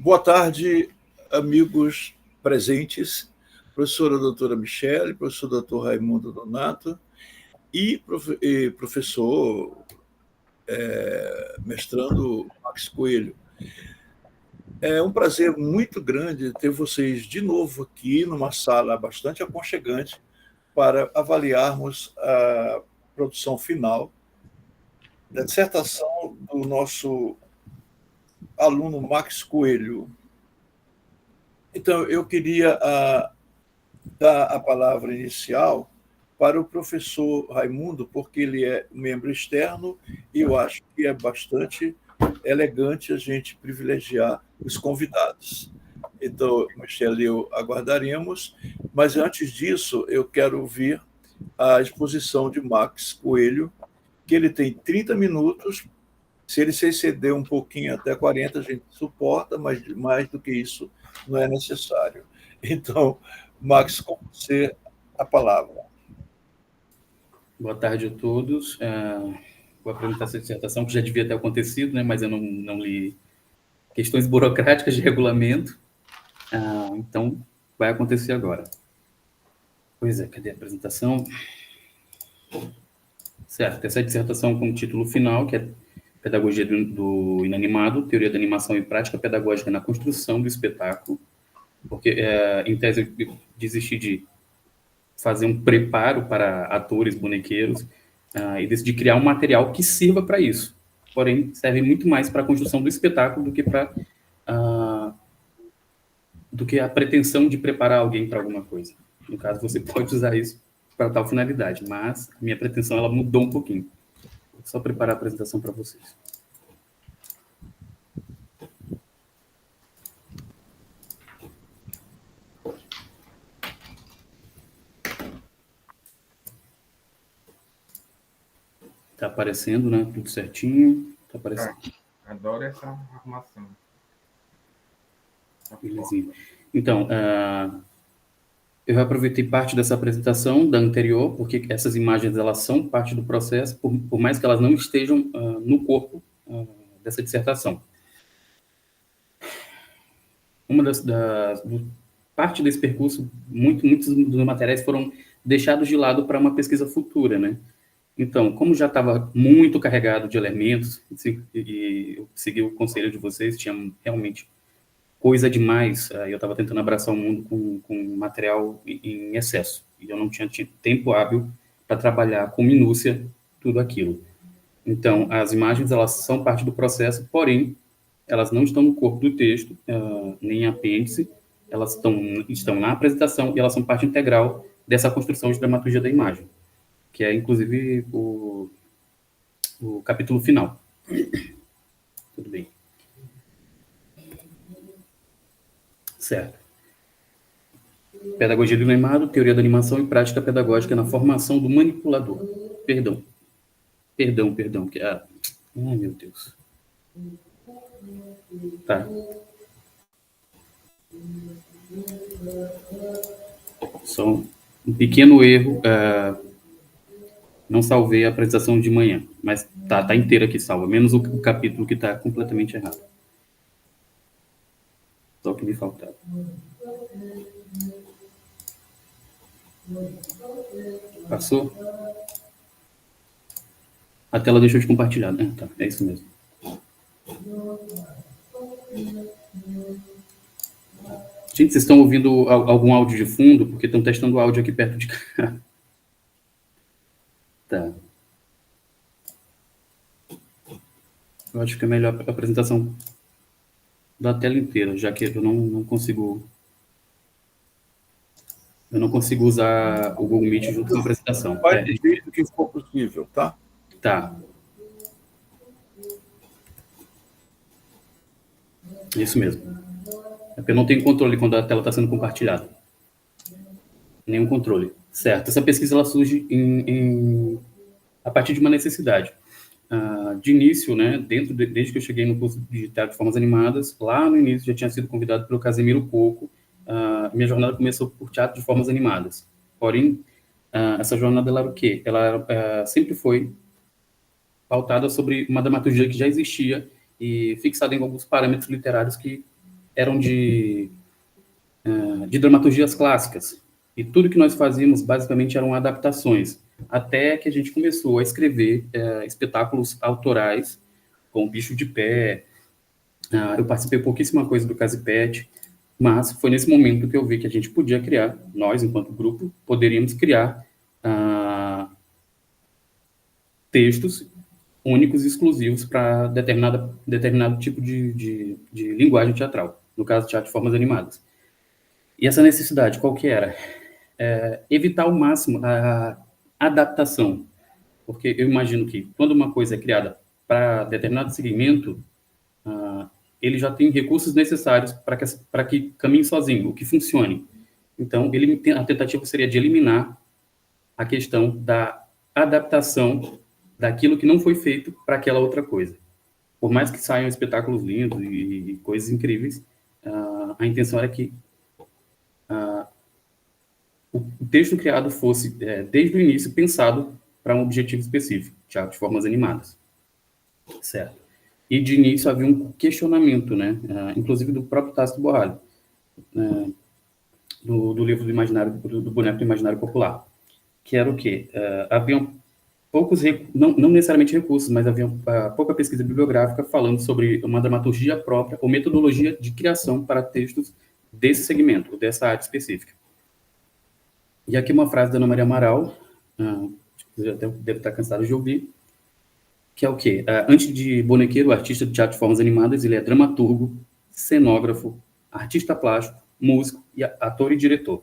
Boa tarde, amigos presentes, professora doutora Michele, professor doutor Raimundo Donato e professor mestrando Max Coelho. É um prazer muito grande ter vocês de novo aqui numa sala bastante aconchegante para avaliarmos a produção final da dissertação do nosso aluno Max Coelho. Então, eu queria dar a palavra inicial para o professor Raimundo, porque ele é membro externo e eu acho que é bastante elegante a gente privilegiar os convidados. Então, Michele, eu aguardaremos, mas antes disso, eu quero ouvir a exposição de Max Coelho, que ele tem 30 minutos. Se ele se exceder um pouquinho até 40, a gente suporta, mas mais do que isso não é necessário. Então, Max, com você a palavra. Boa tarde a todos. Vou apresentar essa dissertação que já devia ter acontecido, né, mas eu não li questões burocráticas de regulamento. Então, vai acontecer agora. Pois é, cadê a apresentação? Certo, essa dissertação com o título final, que é Pedagogia do Inanimado, Teoria da Animação e Prática Pedagógica na Construção do Espetáculo, porque, em tese, eu desisti de fazer um preparo para atores, bonequeiros, e decidi criar um material que sirva para isso. Porém, serve muito mais para a construção do espetáculo do que para do que a pretensão de preparar alguém para alguma coisa. No caso, você pode usar isso para tal finalidade, mas a minha pretensão ela mudou um pouquinho. Vou só preparar a apresentação para vocês. Tá aparecendo, né? Tudo certinho. Tá aparecendo. Adoro essa arrumação. Belezinha. Então, eu aproveitei parte dessa apresentação da anterior, porque essas imagens elas são parte do processo, por mais que elas não estejam no corpo dessa dissertação. Uma parte desse percurso, muitos dos materiais foram deixados de lado para uma pesquisa futura, né? Então, como já estava muito carregado de elementos, e eu segui o conselho de vocês, tinha realmente coisa demais, eu estava tentando abraçar o mundo com material em excesso, e eu não tinha tempo hábil para trabalhar com minúcia tudo aquilo. Então, as imagens, elas são parte do processo, porém, elas não estão no corpo do texto, nem em apêndice, elas estão na apresentação e elas são parte integral dessa construção de dramaturgia da imagem, que é, inclusive, o capítulo final. Tudo bem. Certo. Pedagogia do Inanimado, Teoria da Animação e Prática Pedagógica na Formação do Manipulador. Perdão. Ai, meu Deus. Tá. Só um pequeno erro. Não salvei a apresentação de manhã, mas tá inteira aqui salva, menos o capítulo que está completamente errado. Só o que me faltava. Passou? A tela deixou de compartilhar, né? Tá, é isso mesmo. Gente, vocês estão ouvindo algum áudio de fundo? Porque estão testando o áudio aqui perto de cá. Tá. Eu acho que é melhor a apresentação da tela inteira, já que eu não consigo... Eu não consigo usar o Google Meet junto com a apresentação. Vai do jeito que for possível, tá? Tá. Isso mesmo. É porque eu não tenho controle quando a tela está sendo compartilhada. Nenhum controle. Certo. Essa pesquisa ela surge a partir de uma necessidade. De início, né, desde que eu cheguei no curso de teatro de formas animadas, lá no início já tinha sido convidado pelo Casemiro Coco. Minha jornada começou por teatro de formas animadas. Porém, essa jornada ela era o quê? Ela sempre foi pautada sobre uma dramaturgia que já existia e fixada em alguns parâmetros literários que eram de dramaturgias clássicas. E tudo que nós fazíamos, basicamente, eram adaptações. Até que a gente começou a escrever espetáculos autorais, com Bicho de Pé. Eu participei pouquíssima coisa do Casipete, mas foi nesse momento que eu vi que a gente podia criar, nós, enquanto grupo, poderíamos criar textos únicos e exclusivos para determinado tipo de linguagem teatral, no caso, teatro de formas animadas. E essa necessidade, qual que era? Evitar ao máximo a adaptação, porque eu imagino que quando uma coisa é criada para determinado segmento, ele já tem recursos necessários para que caminhe sozinho, o que funcione. Então, a tentativa seria de eliminar a questão da adaptação daquilo que não foi feito para aquela outra coisa. Por mais que saiam espetáculos lindos e coisas incríveis, a intenção era que o texto criado fosse, desde o início, pensado para um objetivo específico, teatro de formas animadas. Certo. E, de início, havia um questionamento, né? Inclusive do próprio Tácito Borralho, do livro do Boneco do Imaginário Popular, que era o quê? Haviam poucos, não necessariamente recursos, mas havia pouca pesquisa bibliográfica falando sobre uma dramaturgia própria ou metodologia de criação para textos desse segmento, dessa área específica. E aqui uma frase da Ana Maria Amaral, você já deve estar cansado de ouvir, que é o quê? Antes de bonequeiro, artista de teatro de formas animadas, ele é dramaturgo, cenógrafo, artista plástico, músico, e ator e diretor.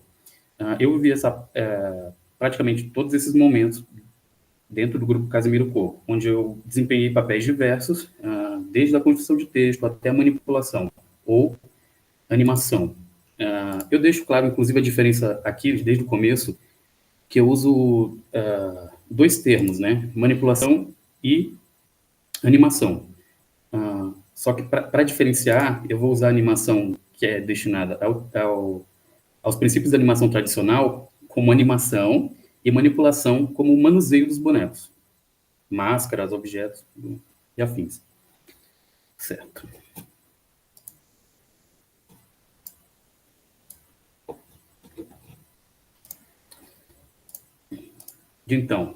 Eu vivi praticamente todos esses momentos dentro do grupo Casimiro Corpo, onde eu desempenhei papéis diversos, desde a construção de texto até a manipulação ou animação. Eu deixo claro, inclusive, a diferença aqui, desde o começo, que eu uso dois termos, né? Manipulação e animação. Só que, para diferenciar, eu vou usar a animação que é destinada aos princípios da animação tradicional como animação e manipulação como o manuseio dos bonecos. Máscaras, objetos e afins. Certo. Então,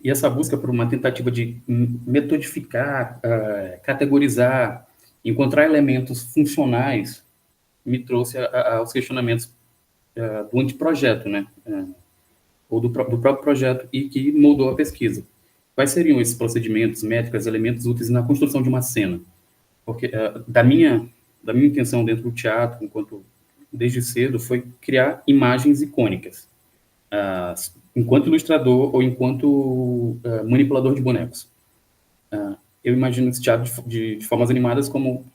e essa busca por uma tentativa de metodificar, categorizar, encontrar elementos funcionais, me trouxe aos questionamentos do anteprojeto, né? Ou do próprio projeto, e que moldou a pesquisa. Quais seriam esses procedimentos, métricas, elementos úteis na construção de uma cena? Porque da minha intenção dentro do teatro, desde cedo, foi criar imagens icônicas, enquanto ilustrador ou enquanto manipulador de bonecos. Eu imagino esse teatro de formas animadas como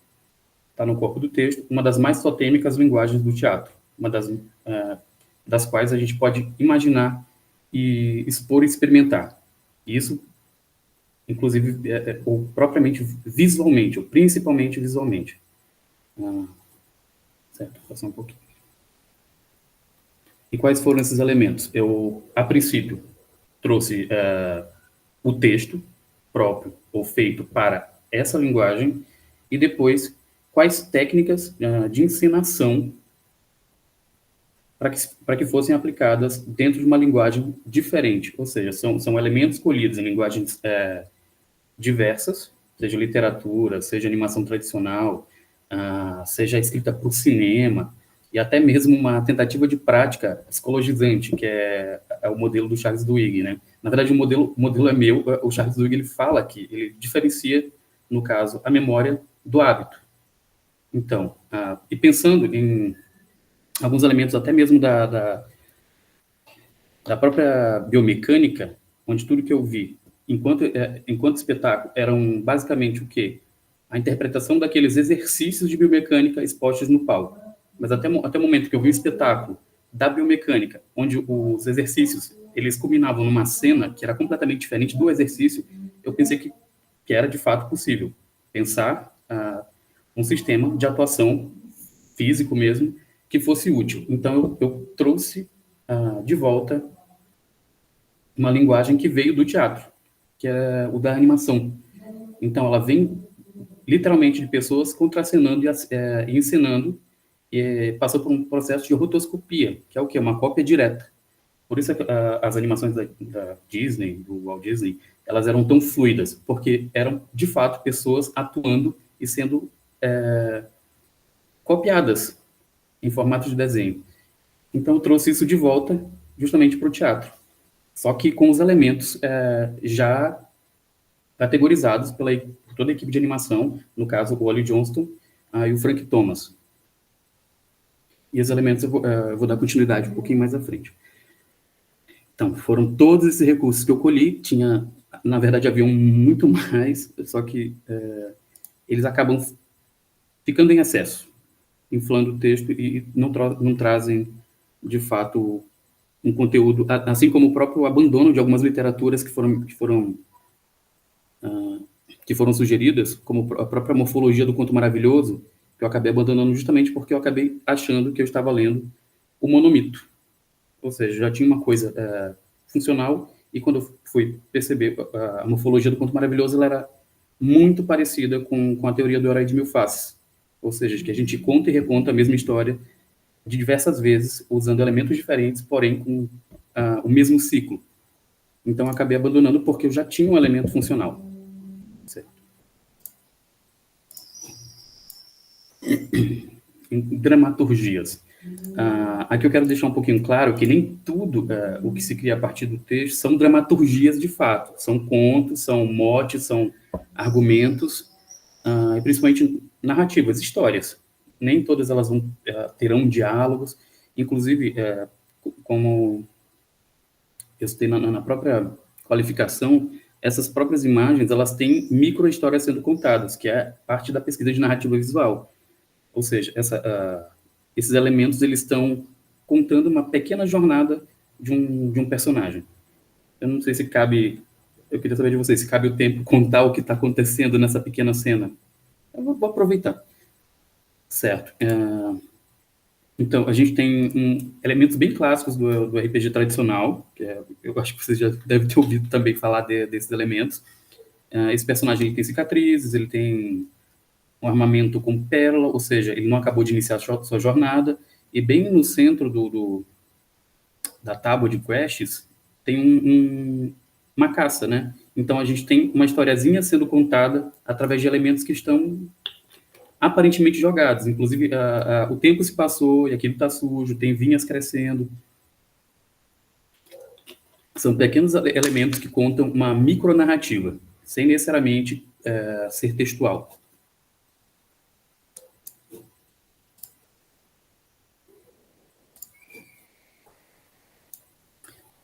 está no corpo do texto, uma das mais totêmicas linguagens do teatro, uma das quais a gente pode imaginar e expor e experimentar. Isso, inclusive, ou propriamente visualmente, ou principalmente visualmente. Certo, vou passar um pouquinho. E quais foram esses elementos? Eu, a princípio, trouxe o texto próprio ou feito para essa linguagem e depois quais técnicas de encenação para que fossem aplicadas dentro de uma linguagem diferente, ou seja, são elementos colhidos em linguagens diversas, seja literatura, seja animação tradicional, seja escrita para o cinema, e até mesmo uma tentativa de prática psicologizante, que é o modelo do Charles Duhigg, né? Na verdade, o modelo é meu, o Charles Duhigg ele fala que ele diferencia, no caso, a memória do hábito. Então, e pensando em alguns elementos até mesmo da própria biomecânica, onde tudo que eu vi, enquanto espetáculo, eram basicamente o quê? A interpretação daqueles exercícios de biomecânica expostos no palco. Mas até o momento que eu vi o espetáculo da biomecânica, onde os exercícios, eles culminavam numa cena que era completamente diferente do exercício, eu pensei que era de fato possível pensar um sistema de atuação físico mesmo, que fosse útil. Então, eu trouxe de volta uma linguagem que veio do teatro, que é o da animação. Então, ela vem literalmente de pessoas contracenando e encenando, e passou por um processo de rotoscopia, que é o quê? Uma cópia direta. Por isso as animações da Disney, do Walt Disney, elas eram tão fluidas, porque eram, de fato, pessoas atuando e sendo copiadas em formato de desenho. Então, eu trouxe isso de volta justamente para o teatro. Só que com os elementos já categorizados por toda a equipe de animação, no caso, o Ollie Johnston e o Frank Thomas. E os elementos eu vou dar continuidade um pouquinho mais à frente. Então, foram todos esses recursos que eu colhi. Na verdade, haviam muito mais, só que eles acabam ficando em excesso, inflando o texto e não trazem, de fato, um conteúdo, assim como o próprio abandono de algumas literaturas que foram sugeridas, como a própria Morfologia do Conto Maravilhoso, que eu acabei abandonando justamente porque eu acabei achando que eu estava lendo o monomito. Ou seja, já tinha uma coisa funcional, e quando eu fui perceber a Morfologia do Conto Maravilhoso, ela era muito parecida com a teoria do Herói de Mil Faces. Ou seja, que a gente conta e reconta a mesma história de diversas vezes, usando elementos diferentes, porém com o mesmo ciclo. Então, eu acabei abandonando porque eu já tinha um elemento funcional. Certo. Em dramaturgias. Aqui eu quero deixar um pouquinho claro que nem tudo o que se cria a partir do texto são dramaturgias de fato. São contos, são motes, são argumentos, e principalmente narrativas, histórias. Nem todas elas terão diálogos. Inclusive, como eu citei na própria qualificação, essas próprias imagens, elas têm micro-histórias sendo contadas, que é parte da pesquisa de narrativa visual. Ou seja, esses elementos, eles estão contando uma pequena jornada de um personagem. Eu não sei se cabe... Eu queria saber de vocês, se cabe o tempo contar o que está acontecendo nessa pequena cena. Eu vou aproveitar. Certo. Então, a gente tem elementos bem clássicos do RPG tradicional, que eu acho que vocês já devem ter ouvido também falar desses elementos. Esse personagem ele tem cicatrizes, ele tem um armamento com pérola, ou seja, ele não acabou de iniciar sua jornada, e bem no centro da tábua de quests tem uma caça, né? Então, a gente tem uma historiazinha sendo contada através de elementos que estão aparentemente jogados. Inclusive, o tempo se passou e aquilo está sujo, tem vinhas crescendo. São pequenos elementos que contam uma micronarrativa, sem necessariamente ser textual.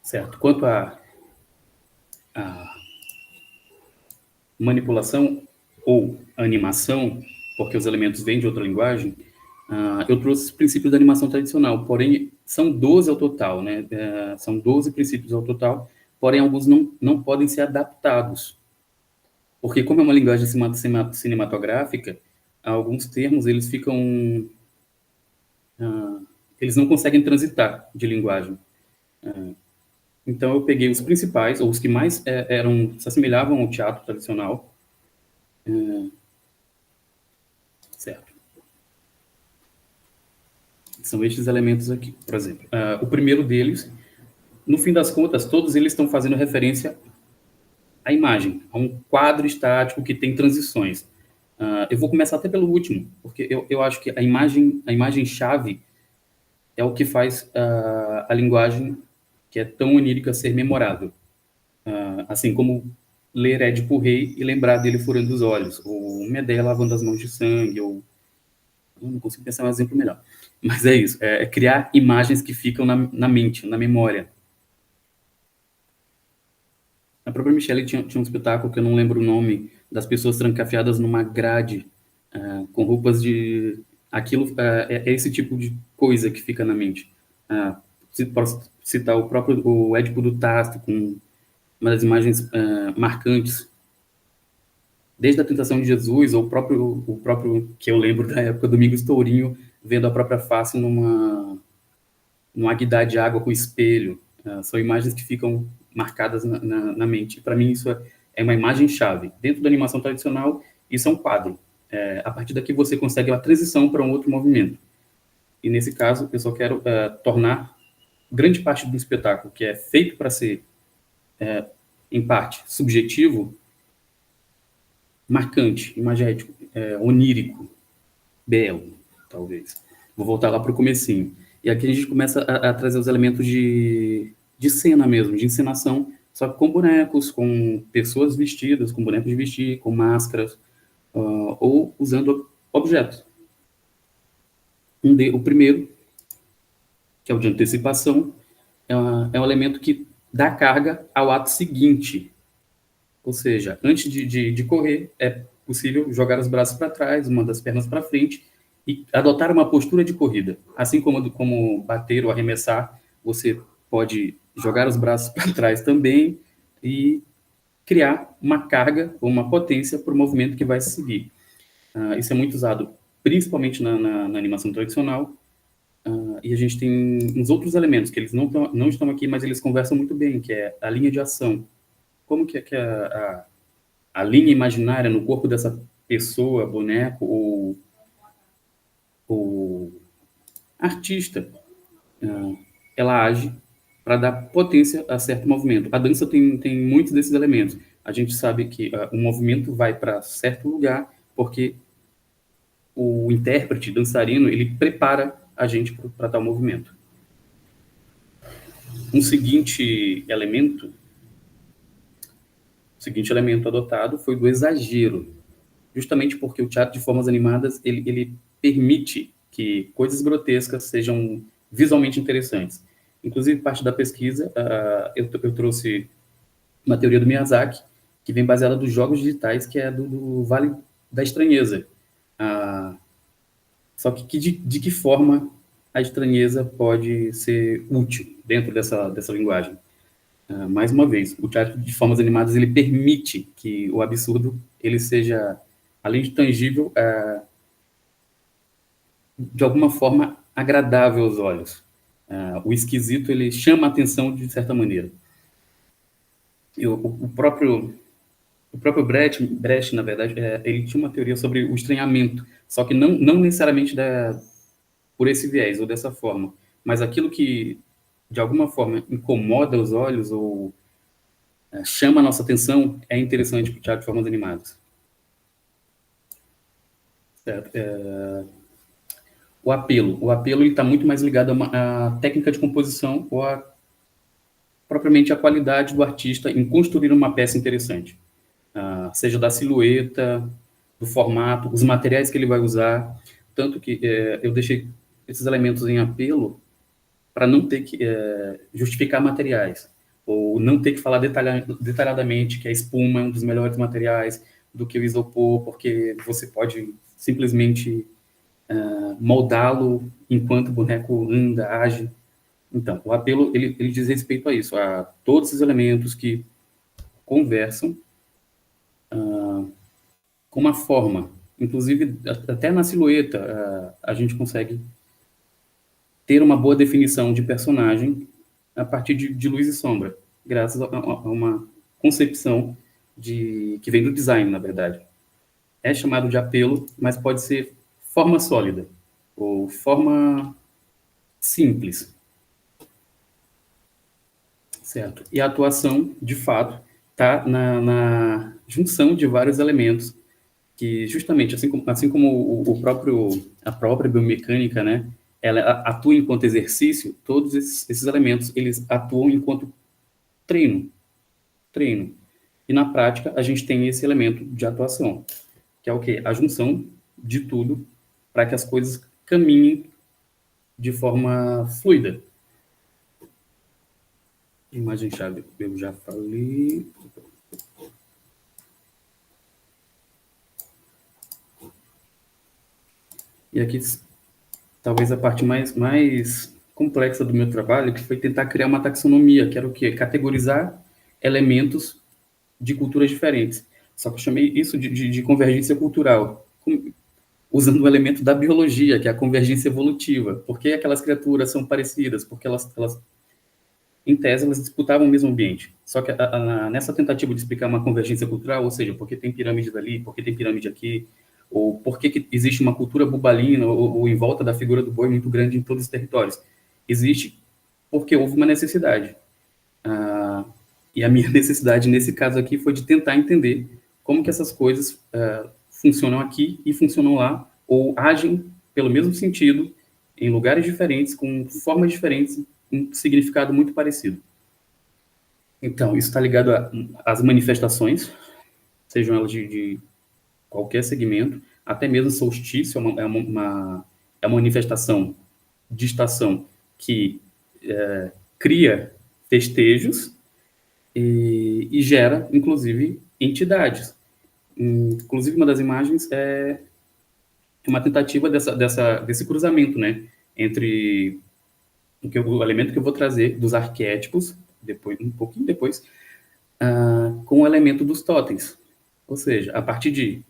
Certo. Quanto à manipulação ou animação, porque os elementos vêm de outra linguagem, eu trouxe os princípios da animação tradicional, porém, são 12 ao total, né? São 12 princípios ao total, porém, alguns não podem ser adaptados. Porque, como é uma linguagem cinematográfica, alguns termos, eles ficam... eles não conseguem transitar de linguagem. Então, eu peguei os principais, ou os que mais se assemelhavam ao teatro tradicional. Certo. São estes elementos aqui, por exemplo. O primeiro deles, no fim das contas, todos eles estão fazendo referência à imagem, a um quadro estático que tem transições. Eu vou começar até pelo último, porque eu acho que a imagem-chave é o que faz a linguagem que é tão onírica ser memorável. Assim como ler Édipo Rei e lembrar dele furando os olhos, ou Medea lavando as mãos de sangue, ou... Eu não consigo pensar um exemplo melhor. Mas é isso, é criar imagens que ficam na mente, na memória. A própria Michelle tinha um espetáculo, que eu não lembro o nome, das pessoas trancafiadas numa grade, com roupas de... Aquilo é esse tipo de coisa que fica na mente. Posso citar o Édipo do Tasto, com uma das imagens marcantes, desde a tentação de Jesus, ou o próprio que eu lembro da época, Domingos Tourinho, vendo a própria face num aguidar de água com espelho. São imagens que ficam marcadas na mente. Para mim, isso é uma imagem-chave. Dentro da animação tradicional, isso é um quadro. A partir daqui você consegue a transição para um outro movimento. E nesse caso, eu só quero tornar grande parte do espetáculo, que é feito para ser, em parte, subjetivo, marcante, imagético, onírico, belo, talvez. Vou voltar lá para o comecinho. E aqui a gente começa a trazer os elementos de cena mesmo, de encenação, só que com bonecos, com pessoas vestidas, com bonecos de vestir, com máscaras, ou usando objetos. O primeiro, que é o de antecipação, é um elemento que dá carga ao ato seguinte. Ou seja, antes de correr, é possível jogar os braços para trás, uma das pernas para frente, e adotar uma postura de corrida. Assim como bater ou arremessar, você pode jogar os braços para trás também e criar uma carga ou uma potência para o movimento que vai se seguir. Isso é muito usado principalmente na animação tradicional, e a gente tem uns outros elementos que eles não estão aqui, mas eles conversam muito bem, que é a linha de ação. Como que a linha imaginária no corpo dessa pessoa, boneco ou artista, ela age para dar potência a certo movimento. A dança tem muitos desses elementos. A gente sabe que o movimento vai para certo lugar porque o intérprete, dançarino, ele prepara a gente para tal movimento. O seguinte elemento adotado foi do exagero, justamente porque o teatro de formas animadas ele permite que coisas grotescas sejam visualmente interessantes. Inclusive, parte da pesquisa, eu trouxe uma teoria do Miyazaki, que vem baseada dos jogos digitais, que é do Vale da Estranheza. Só que de que forma a estranheza pode ser útil dentro dessa linguagem? Mais uma vez, o teatro de formas animadas ele permite que o absurdo ele seja, além de tangível, de alguma forma agradável aos olhos. O esquisito ele chama a atenção de certa maneira. O próprio Brecht, na verdade, ele tinha uma teoria sobre o estranhamento, só que não necessariamente por esse viés ou dessa forma, mas aquilo que de alguma forma incomoda os olhos ou chama a nossa atenção é interessante para o teatro de formas animadas. Certo? O apelo está muito mais ligado à técnica de composição ou propriamente à qualidade do artista em construir uma peça interessante. Seja da silhueta, do formato, os materiais que ele vai usar, tanto que eu deixei esses elementos em apelo para não ter que justificar materiais, ou não ter que falar detalhadamente que a espuma é um dos melhores materiais do que o isopor, porque você pode simplesmente moldá-lo enquanto o boneco anda, age. Então, o apelo, ele diz respeito a isso, a todos esses elementos que conversam com uma forma. Inclusive, até na silhueta, a gente consegue ter uma boa definição de personagem a partir de luz e sombra, graças a uma concepção que vem do design, na verdade. É chamado de apelo, mas pode ser forma sólida ou forma simples. Certo. E a atuação, de fato, está na junção de vários elementos que, justamente, assim como a própria biomecânica, né, ela atua enquanto exercício, todos esses elementos, eles atuam enquanto treino. E, na prática, a gente tem esse elemento de atuação, que é o quê? A junção de tudo para que as coisas caminhem de forma fluida. Imagem-chave, eu já falei. E aqui, talvez a parte mais complexa do meu trabalho, que foi tentar criar uma taxonomia, que era o quê? Categorizar elementos de culturas diferentes. Só que eu chamei isso de convergência cultural, usando o elemento da biologia, que é a convergência evolutiva. Por que aquelas criaturas são parecidas? Porque elas em tese, elas disputavam o mesmo ambiente. Só que nessa tentativa de explicar uma convergência cultural, ou seja, por que tem pirâmide dali, por que tem pirâmide aqui, ou por que existe uma cultura bubalina ou em volta da figura do boi muito grande em todos os territórios. Existe porque houve uma necessidade. E a minha necessidade nesse caso aqui foi de tentar entender como que essas coisas funcionam aqui e funcionam lá, ou agem pelo mesmo sentido, em lugares diferentes, com formas diferentes, um significado muito parecido. Então, isso está ligado às manifestações, sejam elas de qualquer segmento, até mesmo solstício é uma manifestação de estação que cria festejos e gera, inclusive, entidades. Inclusive, uma das imagens é uma tentativa desse cruzamento, né, entre o elemento que eu vou trazer dos arquétipos, um pouquinho depois, com o elemento dos totens. Ou seja, a partir de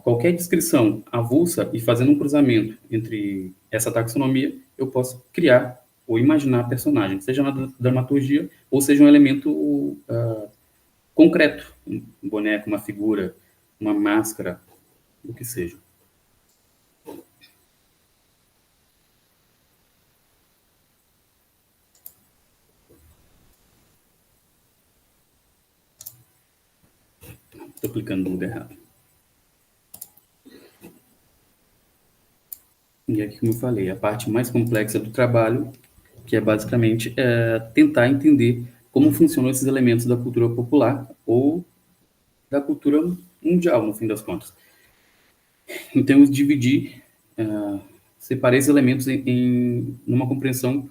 qualquer descrição avulsa e fazendo um cruzamento entre essa taxonomia, eu posso criar ou imaginar personagem, seja na dramaturgia ou seja um elemento concreto, um boneco, uma figura, uma máscara, o que seja. Estou clicando no lugar errado. E aqui, como eu falei, a parte mais complexa do trabalho, que é basicamente tentar entender como funcionam esses elementos da cultura popular ou da cultura mundial, no fim das contas. Então, eu dividi, separei esses elementos numa compreensão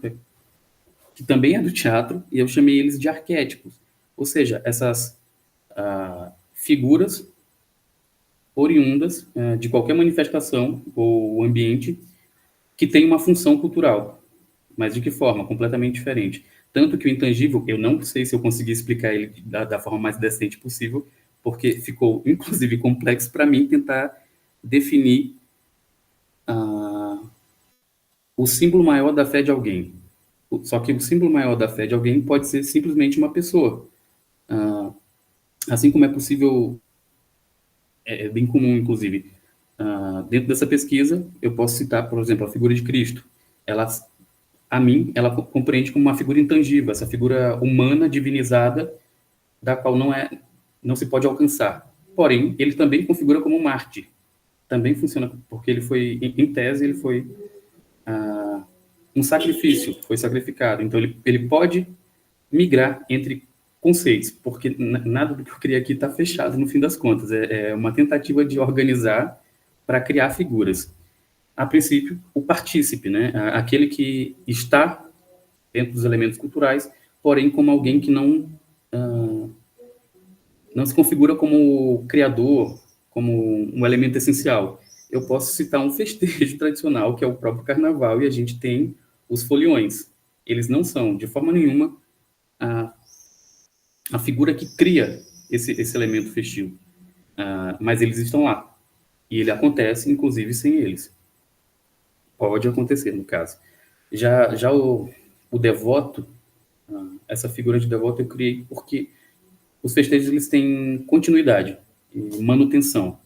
que também é do teatro, e eu chamei eles de arquétipos. Ou seja, essas figuras oriundas de qualquer manifestação ou ambiente que tem uma função cultural. Mas de que forma? Completamente diferente. Tanto que o intangível, eu não sei se eu consegui explicar ele da forma mais decente possível, porque ficou, inclusive, complexo para mim tentar definir o símbolo maior da fé de alguém. Só que o símbolo maior da fé de alguém pode ser simplesmente uma pessoa. Assim como é possível, é bem comum, inclusive, dentro dessa pesquisa, eu posso citar, por exemplo, a figura de Cristo. A mim, ela compreende como uma figura intangível, essa figura humana, divinizada, da qual não se pode alcançar. Porém, ele também configura como um mártir. Também funciona, porque ele foi, em tese, ele foi um sacrifício, foi sacrificado. Então, ele pode migrar entre conceitos, porque nada do que eu criei aqui está fechado, no fim das contas. É uma tentativa de organizar para criar figuras. A princípio, o partícipe, né? Aquele que está dentro dos elementos culturais, porém como alguém que não se configura como criador, como um elemento essencial. Eu posso citar um festejo tradicional, que é o próprio carnaval, e a gente tem os foliões. Eles não são, de forma nenhuma, a figura que cria esse elemento festivo. Mas eles estão lá. E ele acontece, inclusive, sem eles. Pode acontecer, no caso. Já o devoto, essa figura de devoto eu criei porque os festejos eles têm continuidade e manutenção.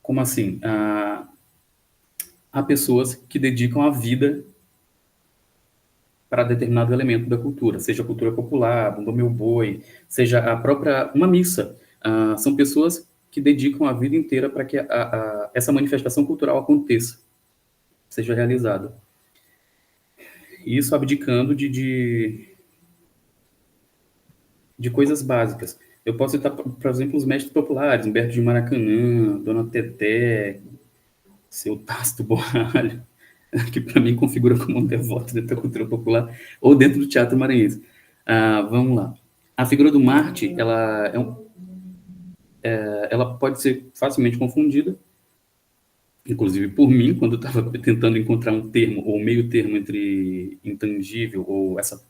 Como assim? Há pessoas que dedicam a vida para determinado elemento da cultura, seja a cultura popular, Bumba Meu Boi, seja a própria uma missa. São pessoas que dedicam a vida inteira para que essa manifestação cultural aconteça, seja realizada. E isso abdicando de coisas básicas. Eu posso citar, por exemplo, os mestres populares, Humberto de Maracanã, Dona Teté, Seu Tácito Borralho, que para mim configura como um devoto dentro da cultura popular, ou dentro do teatro maranhense. Vamos lá. A figura do Marte, ela pode ser facilmente confundida, inclusive por mim, quando eu estava tentando encontrar um termo, ou meio termo entre intangível, ou essa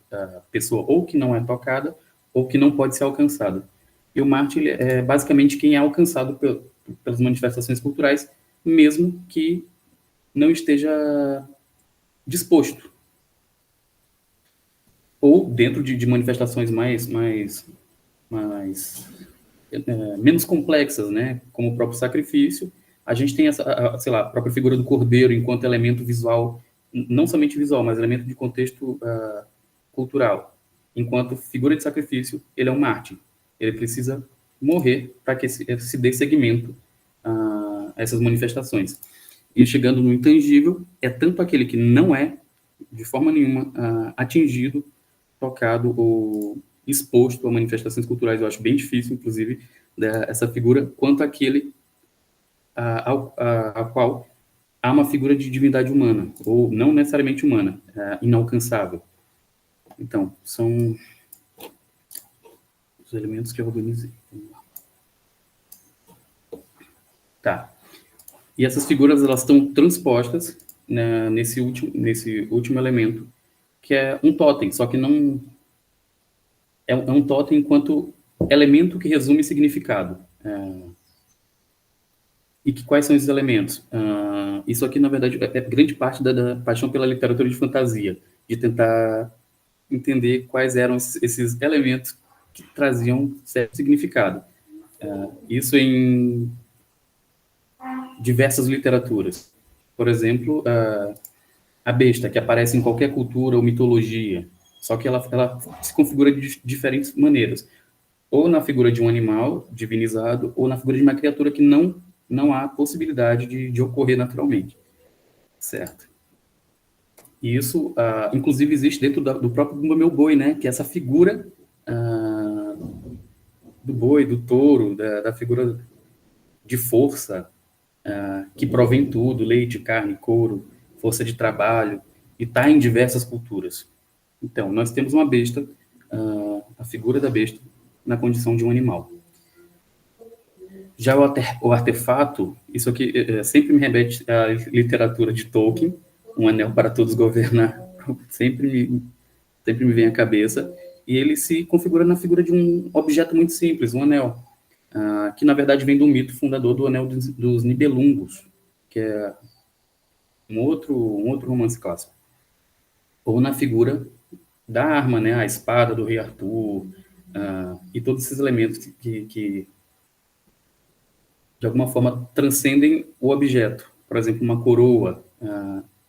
pessoa ou que não é tocada, ou que não pode ser alcançada. E o Marte é basicamente quem é alcançado pelas manifestações culturais, mesmo que não esteja disposto. Ou dentro de manifestações mais menos complexas, né? Como o próprio sacrifício. A gente tem sei lá, a própria figura do cordeiro enquanto elemento visual, não somente visual, mas elemento de contexto cultural. Enquanto figura de sacrifício, ele é um mártir. Ele precisa morrer para que se dê seguimento a essas manifestações. E chegando no intangível, é tanto aquele que não é, de forma nenhuma, atingido, tocado ou exposto a manifestações culturais. Eu acho bem difícil, inclusive, essa figura, quanto aquele a qual há uma figura de divindade humana, ou não necessariamente humana, inalcançável. Então, são os elementos que eu organizei. Tá. E essas figuras, elas estão transpostas, né, nesse último elemento, que é um totem, só que não... É um totem enquanto elemento que resume significado. E quais são esses elementos? Isso aqui, na verdade, é grande parte da paixão pela literatura de fantasia, de tentar entender quais eram esses elementos que traziam certo significado. Isso em diversas literaturas. Por exemplo, a besta, que aparece em qualquer cultura ou mitologia, só que ela se configura de diferentes maneiras. Ou na figura de um animal divinizado, ou na figura de uma criatura que não há possibilidade de ocorrer naturalmente. Certo? E isso, inclusive, existe dentro do próprio Bumba Meu Boi, né? Que é essa figura do boi, do touro, da figura de força, que provém tudo, leite, carne, couro, força de trabalho, e está em diversas culturas. Então, nós temos uma besta, a figura da besta, na condição de um animal. Já o artefato, isso aqui sempre me remete à literatura de Tolkien, Um Anel para Todos Governar, sempre me vem à cabeça, e ele se configura na figura de um objeto muito simples, um anel, que na verdade vem do mito fundador do Anel dos Nibelungos, que é um outro romance clássico. Ou na figura da arma, né, a espada do rei Arthur, e todos esses elementos que de alguma forma transcendem o objeto. Por exemplo, uma coroa,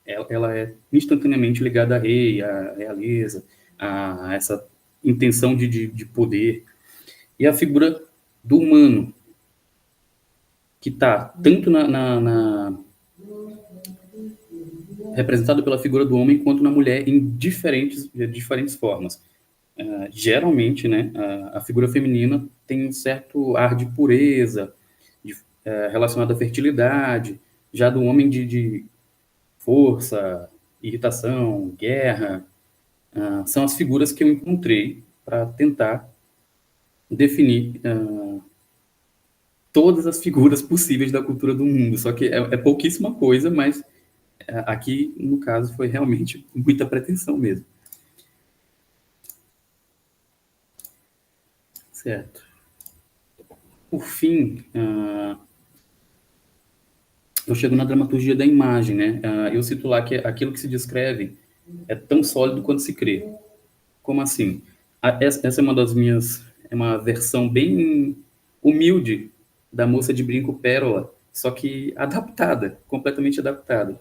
ela é instantaneamente ligada a rei, à realeza, a essa intenção de poder. E a figura do humano, que está tanto representado pela figura do homem quanto na mulher em diferentes formas. Geralmente, né, a figura feminina tem um certo ar de pureza, relacionado à fertilidade, já do homem de força, irritação, guerra. São as figuras que eu encontrei para tentar definir todas as figuras possíveis da cultura do mundo. Só que é pouquíssima coisa, mas aqui, no caso, foi realmente muita pretensão mesmo. Certo. Por fim, eu chego na dramaturgia da imagem, né? Eu cito lá que aquilo que se descreve é tão sólido quanto se crê. Como assim? Essa é uma das minhas... É uma versão bem humilde da Moça de Brinco Pérola, só que adaptada, completamente adaptada.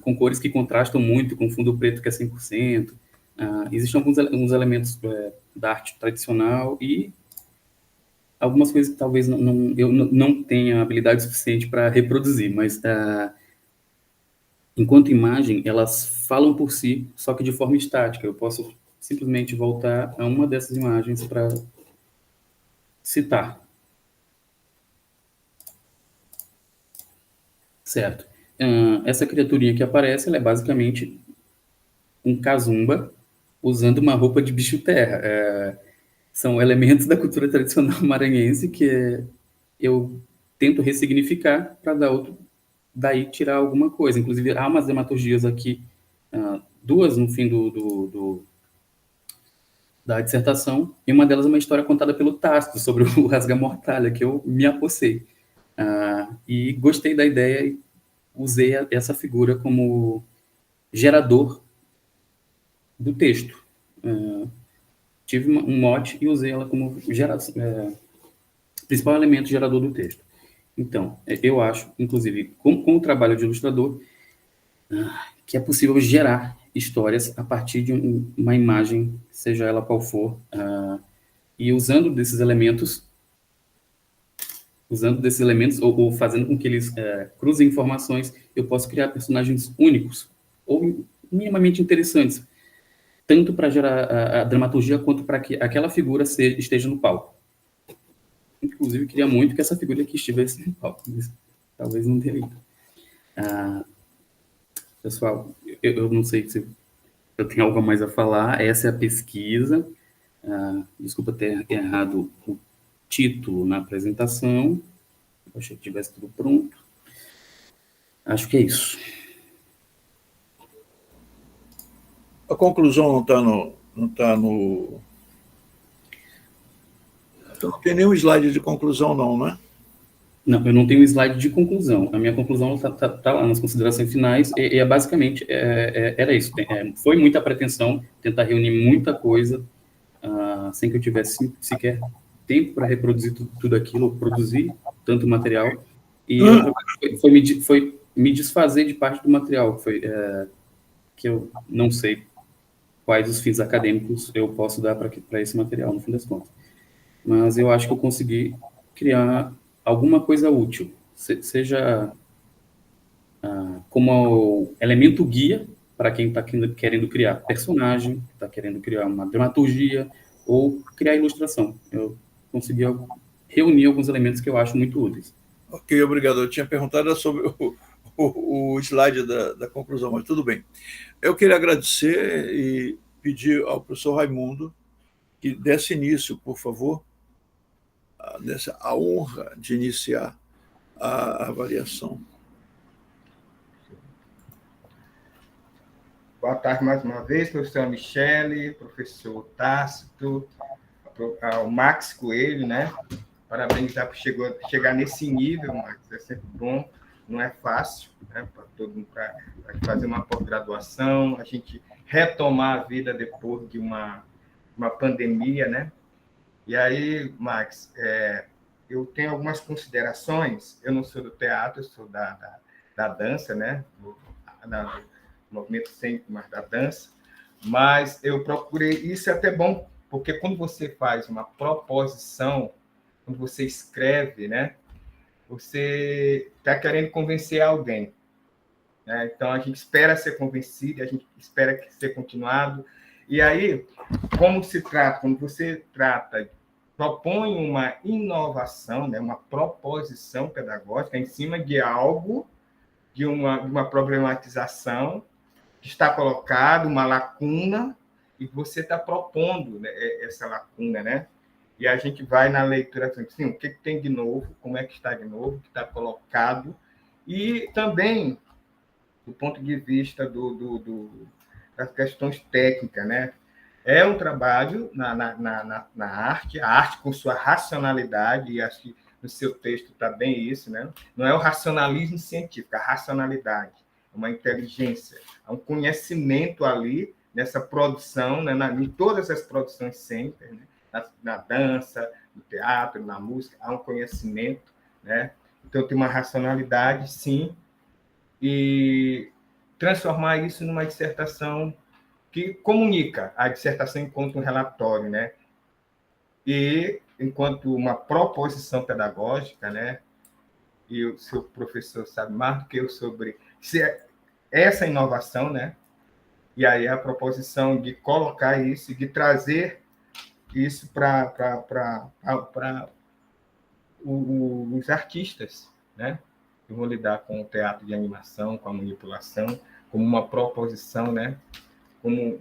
Com cores que contrastam muito, com fundo preto que é 100%. Existem alguns elementos da arte tradicional e algumas coisas que talvez eu não tenha habilidade suficiente para reproduzir, mas enquanto imagem, elas falam por si, só que de forma estática. Eu posso simplesmente voltar a uma dessas imagens para citar. Certo. Essa criaturinha que aparece, ela é basicamente um cazumba usando uma roupa de bicho-terra. São elementos da cultura tradicional maranhense que eu tento ressignificar para daí tirar alguma coisa. Inclusive, há umas dramaturgias aqui, duas no fim da dissertação, e uma delas é uma história contada pelo Tácito sobre o Rasga-Mortalha, que eu me apossei. E gostei da ideia e usei essa figura como gerador do texto. Tive um mote e usei ela como principal elemento gerador do texto. Então, eu acho, inclusive, com o trabalho de ilustrador, que é possível gerar histórias a partir de uma imagem, seja ela qual for, e usando desses elementos ou fazendo com que eles cruzem informações, eu posso criar personagens únicos ou minimamente interessantes, tanto para gerar a dramaturgia quanto para que aquela figura esteja no palco. Inclusive, eu queria muito que essa figura aqui estivesse no palco, mas talvez não teria. Pessoal, eu não sei se eu tenho algo a mais a falar. Essa é a pesquisa. Desculpa ter errado o título na apresentação. Eu achei que tivesse tudo pronto. Acho que é isso. A conclusão não está no... Então, não tem nenhum slide de conclusão, não, né? Não, eu não tenho slide de conclusão. A minha conclusão está lá nas considerações finais, e basicamente era isso. Foi muita pretensão tentar reunir muita coisa, sem que eu tivesse sequer tempo para reproduzir tudo aquilo, produzir tanto material, e outra coisa foi me desfazer de parte do material, que eu não sei quais os fins acadêmicos eu posso dar para esse material, no fim das contas. Mas eu acho que eu consegui criar alguma coisa útil, seja como elemento guia para quem está querendo criar personagem, está querendo criar uma dramaturgia ou criar ilustração. Eu consegui reunir alguns elementos que eu acho muito úteis. Ok, obrigado. Eu tinha perguntado sobre o slide da conclusão, mas tudo bem. Eu queria agradecer e pedir ao professor Raimundo que desse início, por favor, a honra de iniciar a avaliação. Boa tarde mais uma vez, professor Michele, professor Tácito, ao Max Coelho, né? Parabenizar por chegar nesse nível, Max, é sempre bom, não é fácil, né? Para todo mundo, para fazer uma pós-graduação, a gente retomar a vida depois de uma pandemia, né? E aí, Max, eu tenho algumas considerações, eu não sou do teatro, eu sou da dança, né? Do movimento cênico, mas da dança, mas eu procurei, isso é até bom, porque quando você faz uma proposição, quando você escreve, né, você está querendo convencer alguém, né? Então a gente espera ser convencido, a gente espera ser continuado, e aí, quando você propõe uma inovação, né, uma proposição pedagógica em cima de algo, de uma problematização que está colocado, uma lacuna, e você está propondo, né, essa lacuna, né? E a gente vai na leitura assim, o que tem de novo, como é que está de novo, o que está colocado, e também do ponto de vista das questões técnicas, né? É um trabalho na arte, a arte com sua racionalidade, e acho que no seu texto está bem isso, né? Não é o racionalismo científico, a racionalidade, uma inteligência, um conhecimento ali nessa produção, né? Em todas as produções cênicas, né? Na dança, no teatro, na música, há um conhecimento, né? Então tem uma racionalidade, sim, e transformar isso numa dissertação que comunica a dissertação enquanto um relatório, né? E enquanto uma proposição pedagógica, né? E o seu professor sabe mais do que eu sobre essa inovação, né? E aí a proposição de colocar isso, de trazer isso para os artistas, né? Que vão lidar com o teatro de animação, com a manipulação, como uma proposição, né? Como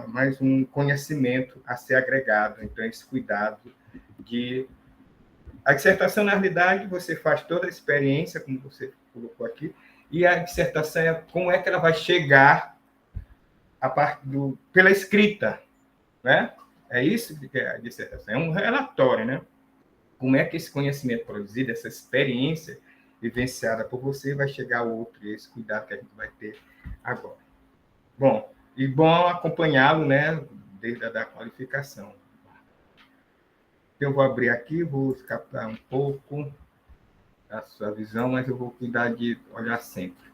mais um conhecimento a ser agregado. Então, esse cuidado de... A dissertação, na realidade, você faz toda a experiência, como você colocou aqui, e a dissertação é como é que ela vai chegar pela escrita, né? É isso que é a dissertação, é um relatório, né? Como é que esse conhecimento produzido, essa experiência vivenciada por você vai chegar ao outro, e esse cuidado que a gente vai ter agora. Bom, e bom acompanhá-lo, né, desde a da qualificação. Eu vou abrir aqui, vou captar um pouco a sua visão, mas eu vou cuidar de olhar sempre.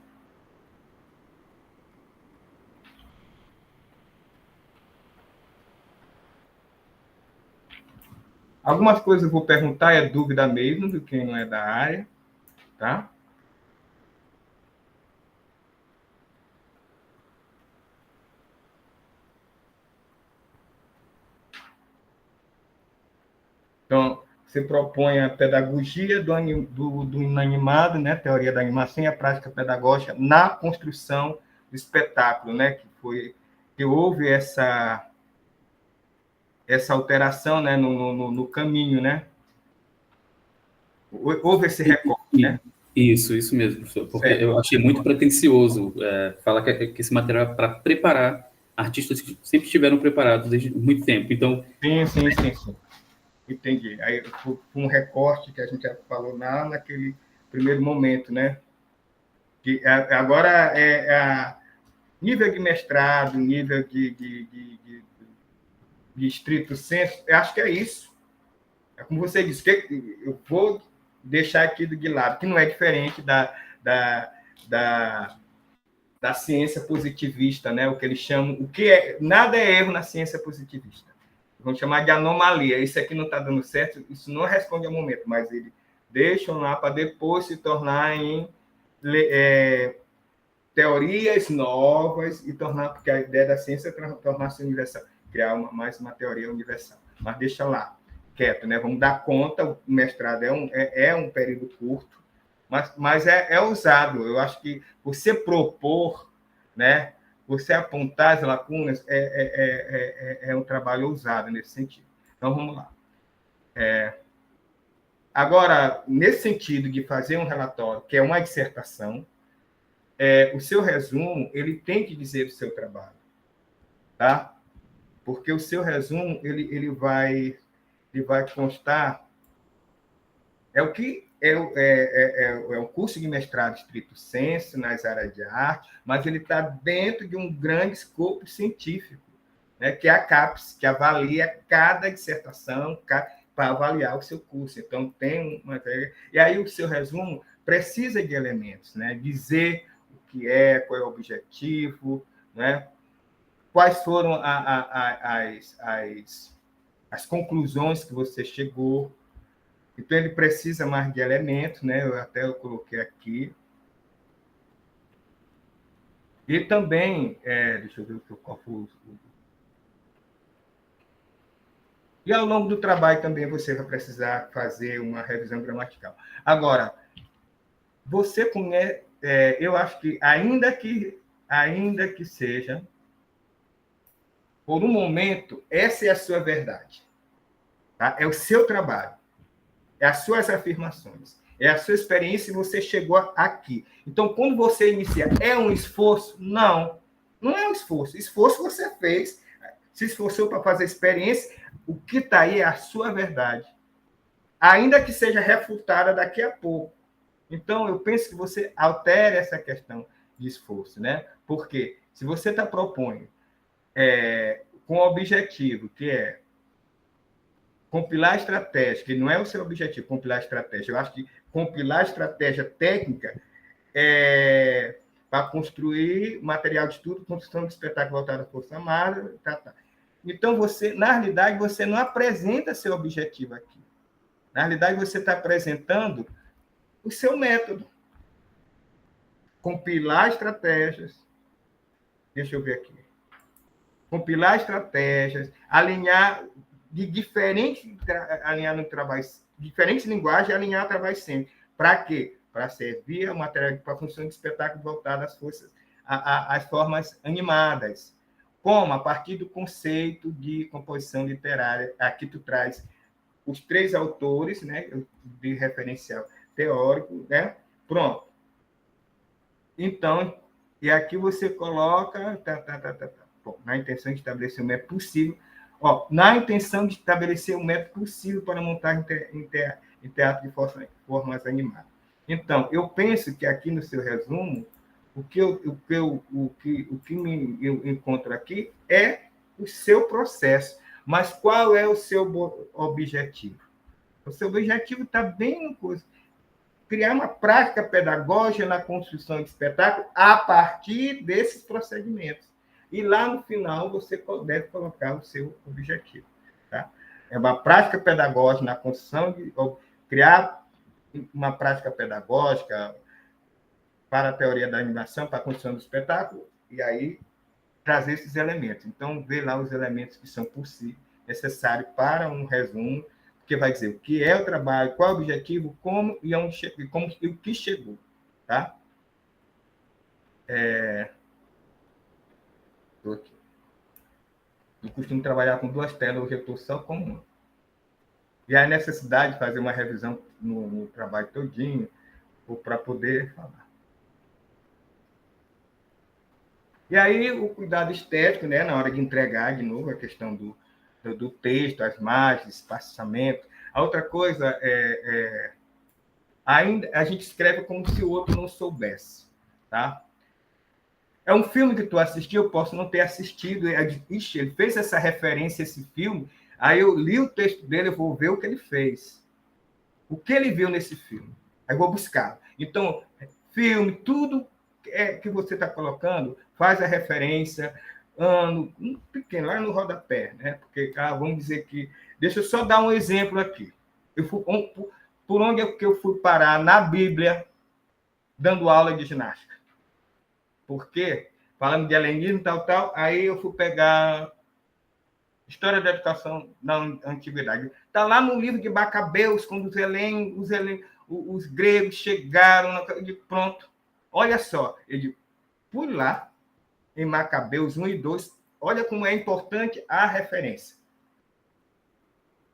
Algumas coisas eu vou perguntar, é dúvida mesmo, de quem não é da área, tá? Então, você propõe a pedagogia do inanimado, né? Teoria da animação e a prática pedagógica na construção do espetáculo, né? Que houve essa alteração, né? No caminho, né? Houve esse recorte, né? Isso mesmo, professor, porque Certo. eu achei muito pretensioso falar que esse material é para preparar artistas que sempre estiveram preparados desde muito tempo. Então, Sim. Entendi. Aí foi um recorte que a gente já falou naquele primeiro momento, né? Que agora nível de mestrado, nível de estrito senso, eu acho que é isso. É como você disse, que eu vou deixar aqui de lado, que não é diferente da ciência positivista, né? O que eles chamam, nada é erro na ciência positivista. Vamos chamar de anomalia. Isso aqui não está dando certo, isso não responde ao momento, mas eles deixam lá para depois se tornar em teorias novas e tornar, porque a ideia da ciência é tornar-se universal, criar mais uma teoria universal. Mas deixa lá, quieto, né? Vamos dar conta, o mestrado é um período curto, mas é usado. Eu acho que você propor, né? Você apontar as lacunas é um trabalho ousado nesse sentido. Então, vamos lá. Agora, nesse sentido de fazer um relatório, que é uma dissertação, o seu resumo, ele tem que dizer o seu trabalho, tá? Porque o seu resumo, ele vai constar... É um curso de mestrado estrito sensu nas áreas de arte, mas ele está dentro de um grande escopo científico, né, que é a CAPES, que avalia cada dissertação para avaliar o seu curso. Então, tem uma... E aí, o seu resumo precisa de elementos, né? Dizer o que qual é o objetivo, né? Quais foram as conclusões que você chegou. Então, ele precisa mais de elementos, né? Eu coloquei aqui. E também, deixa eu ver qual foi o... E ao longo do trabalho também você vai precisar fazer uma revisão gramatical. Agora, você conhece... eu acho que, ainda que seja, por um momento, essa é a sua verdade. Tá? É o seu trabalho. É as suas afirmações, é a sua experiência e você chegou aqui. Então, quando você inicia, é um esforço? Não é um esforço. Esforço você fez, se esforçou para fazer experiência, o que está aí é a sua verdade. Ainda que seja refutada daqui a pouco. Então, eu penso que você altere essa questão de esforço, né? Porque se você está propondo com o objetivo, que é compilar estratégia, que não é o seu objetivo, compilar estratégia. Eu acho que compilar estratégia técnica para construir material de estudo, construção de espetáculo voltado à Força Armada, tá. Então, na realidade, você não apresenta seu objetivo aqui. Na realidade, você está apresentando o seu método. Compilar estratégias. Deixa eu ver aqui. Compilar estratégias, alinhar alinhar no trabalho, diferentes linguagens, alinhar o trabalho sempre. Para quê? Para servir a matéria para a função de espetáculo voltada às forças, às formas animadas. Como? A partir do conceito de composição literária. Aqui tu traz os 3 autores, né, de referencial teórico, né? Pronto. Então, e aqui você coloca... Bom, na intenção de estabelecer o método possível. Na intenção de estabelecer o método possível para montar em teatro de formas animadas. Então, eu penso que aqui no seu resumo, o que eu encontro aqui é o seu processo, Mas qual é o seu objetivo? O seu objetivo está bem no curso. Criar uma prática pedagógica na construção de espetáculo a partir desses procedimentos. E lá no final você deve colocar o seu objetivo. Tá? É uma prática pedagógica na construção de... Criar uma prática pedagógica para a teoria da animação, para a construção do espetáculo, e aí trazer esses elementos. Então, ver lá os elementos que são por si necessários para um resumo, que vai dizer o que é o trabalho, qual é o objetivo, como e o que chegou. Tá? Estou aqui. Eu costumo trabalhar com 2 telas, hoje eu estou só com uma. E a necessidade de fazer uma revisão no trabalho todinho, para poder falar. E aí, o cuidado estético, né, na hora de entregar, de novo, a questão do texto, as margens, espaçamento. A outra coisa ainda a gente escreve como se o outro não soubesse. Tá? É um filme que tu assistiu, eu posso não ter assistido. Ixi, ele fez essa referência a esse filme, aí eu li o texto dele, eu vou ver o que ele fez. O que ele viu nesse filme. Aí eu vou buscar. Então, filme, tudo que você está colocando, faz a referência, ano, pequeno, lá no rodapé, né? Porque, vamos dizer que... Deixa eu só dar um exemplo aqui. Por onde é que eu fui parar na Bíblia, dando aula de ginástica? Porque, falando de helenismo, tal, aí eu fui pegar História da Educação na Antiguidade. Está lá no livro de Macabeus, quando os gregos chegaram, pronto. Olha só, ele por lá, em Macabeus 1 e 2, olha como é importante a referência.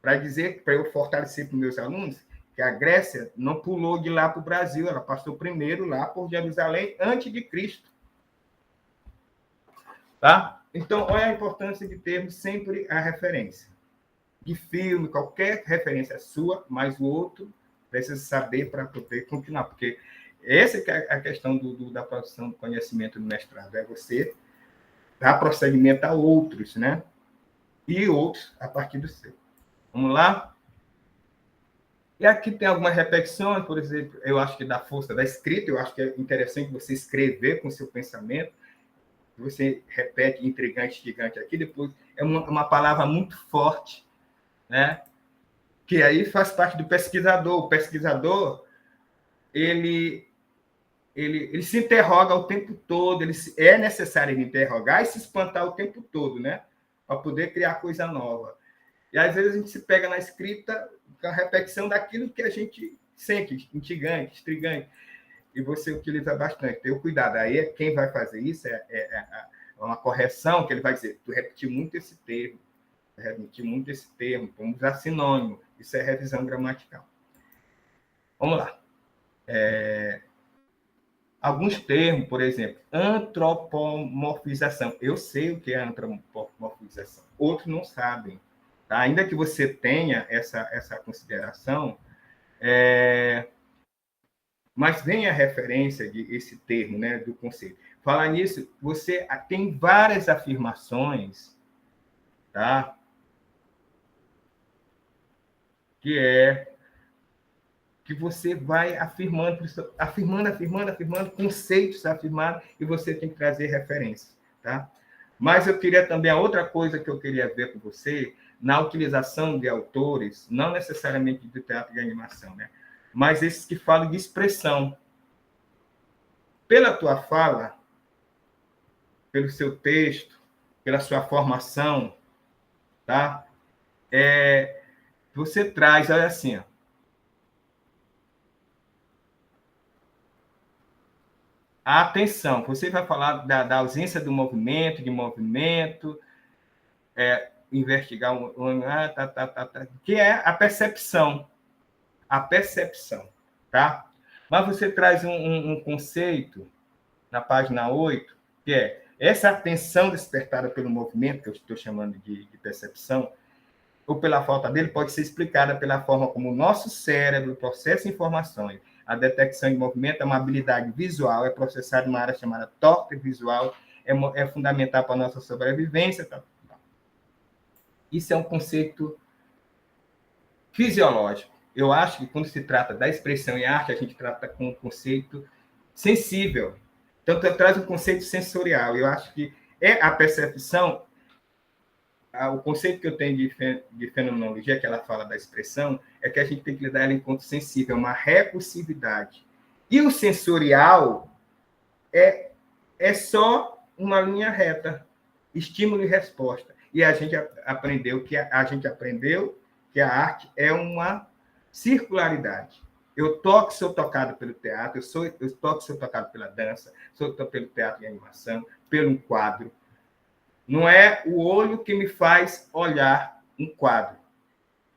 Para dizer, para eu fortalecer para os meus alunos, que a Grécia não pulou de lá para o Brasil, ela passou primeiro lá por Jerusalém, antes de Cristo. Tá? Então, olha a importância de termos sempre a referência. De filme, qualquer referência sua, mas o outro precisa saber para poder continuar, porque essa que é a questão da produção do conhecimento do mestrado, é você dar procedimento a outros, né? E outros a partir do seu. Vamos lá? E aqui tem algumas repetições, por exemplo, eu acho que da força da escrita, eu acho que é interessante você escrever com o seu pensamento, você repete intrigante, gigante aqui, depois é uma palavra muito forte, né? Que aí faz parte do pesquisador. O pesquisador, ele se interroga o tempo todo, é necessário ele interrogar e se espantar o tempo todo, né? Para poder criar coisa nova. E às vezes a gente se pega na escrita com a repetição daquilo que a gente sente, instigante, intrigante. E você utiliza bastante. Tenha cuidado. Aí quem vai fazer isso é uma correção, que ele vai dizer, tu repetiu muito esse termo, vamos usar sinônimo. Isso é revisão gramatical. Vamos lá. Alguns termos, por exemplo, antropomorfização. Eu sei o que é antropomorfização. Outros não sabem. Tá? Ainda que você tenha essa consideração, mas vem a referência desse termo, né, do conceito. Falar nisso, você tem várias afirmações, tá? Que você vai afirmando, conceitos afirmados, e você tem que trazer referência, tá? Mas eu queria também, a outra coisa que eu queria ver com você, na utilização de autores, não necessariamente de teatro e animação, né? Mas esses que falam de expressão. Pela tua fala, pelo seu texto, pela sua formação, tá? Você traz, olha assim, ó, a atenção. Você vai falar da ausência do movimento, investigar que é a percepção. A percepção, tá? Mas você traz um conceito na página 8, que é essa atenção despertada pelo movimento, que eu estou chamando de percepção, ou pela falta dele, pode ser explicada pela forma como o nosso cérebro processa informações. A detecção de movimento é uma habilidade visual, é processada em uma área chamada torque visual, é fundamental para a nossa sobrevivência. Tá? Isso é um conceito fisiológico. Eu acho que quando se trata da expressão em arte, a gente trata com um conceito sensível. Então, traz um conceito sensorial. Eu acho que a percepção, o conceito que eu tenho de fenomenologia, que ela fala da expressão, é que a gente tem que lidar ela enquanto sensível, uma recursividade. E o sensorial é só uma linha reta, estímulo e resposta. E a gente aprendeu que a arte é uma circularidade. Eu toco, sou tocado pelo teatro, eu toco, sou tocado pela dança, sou tocado pelo teatro de animação, pelo quadro. Não é o olho que me faz olhar um quadro,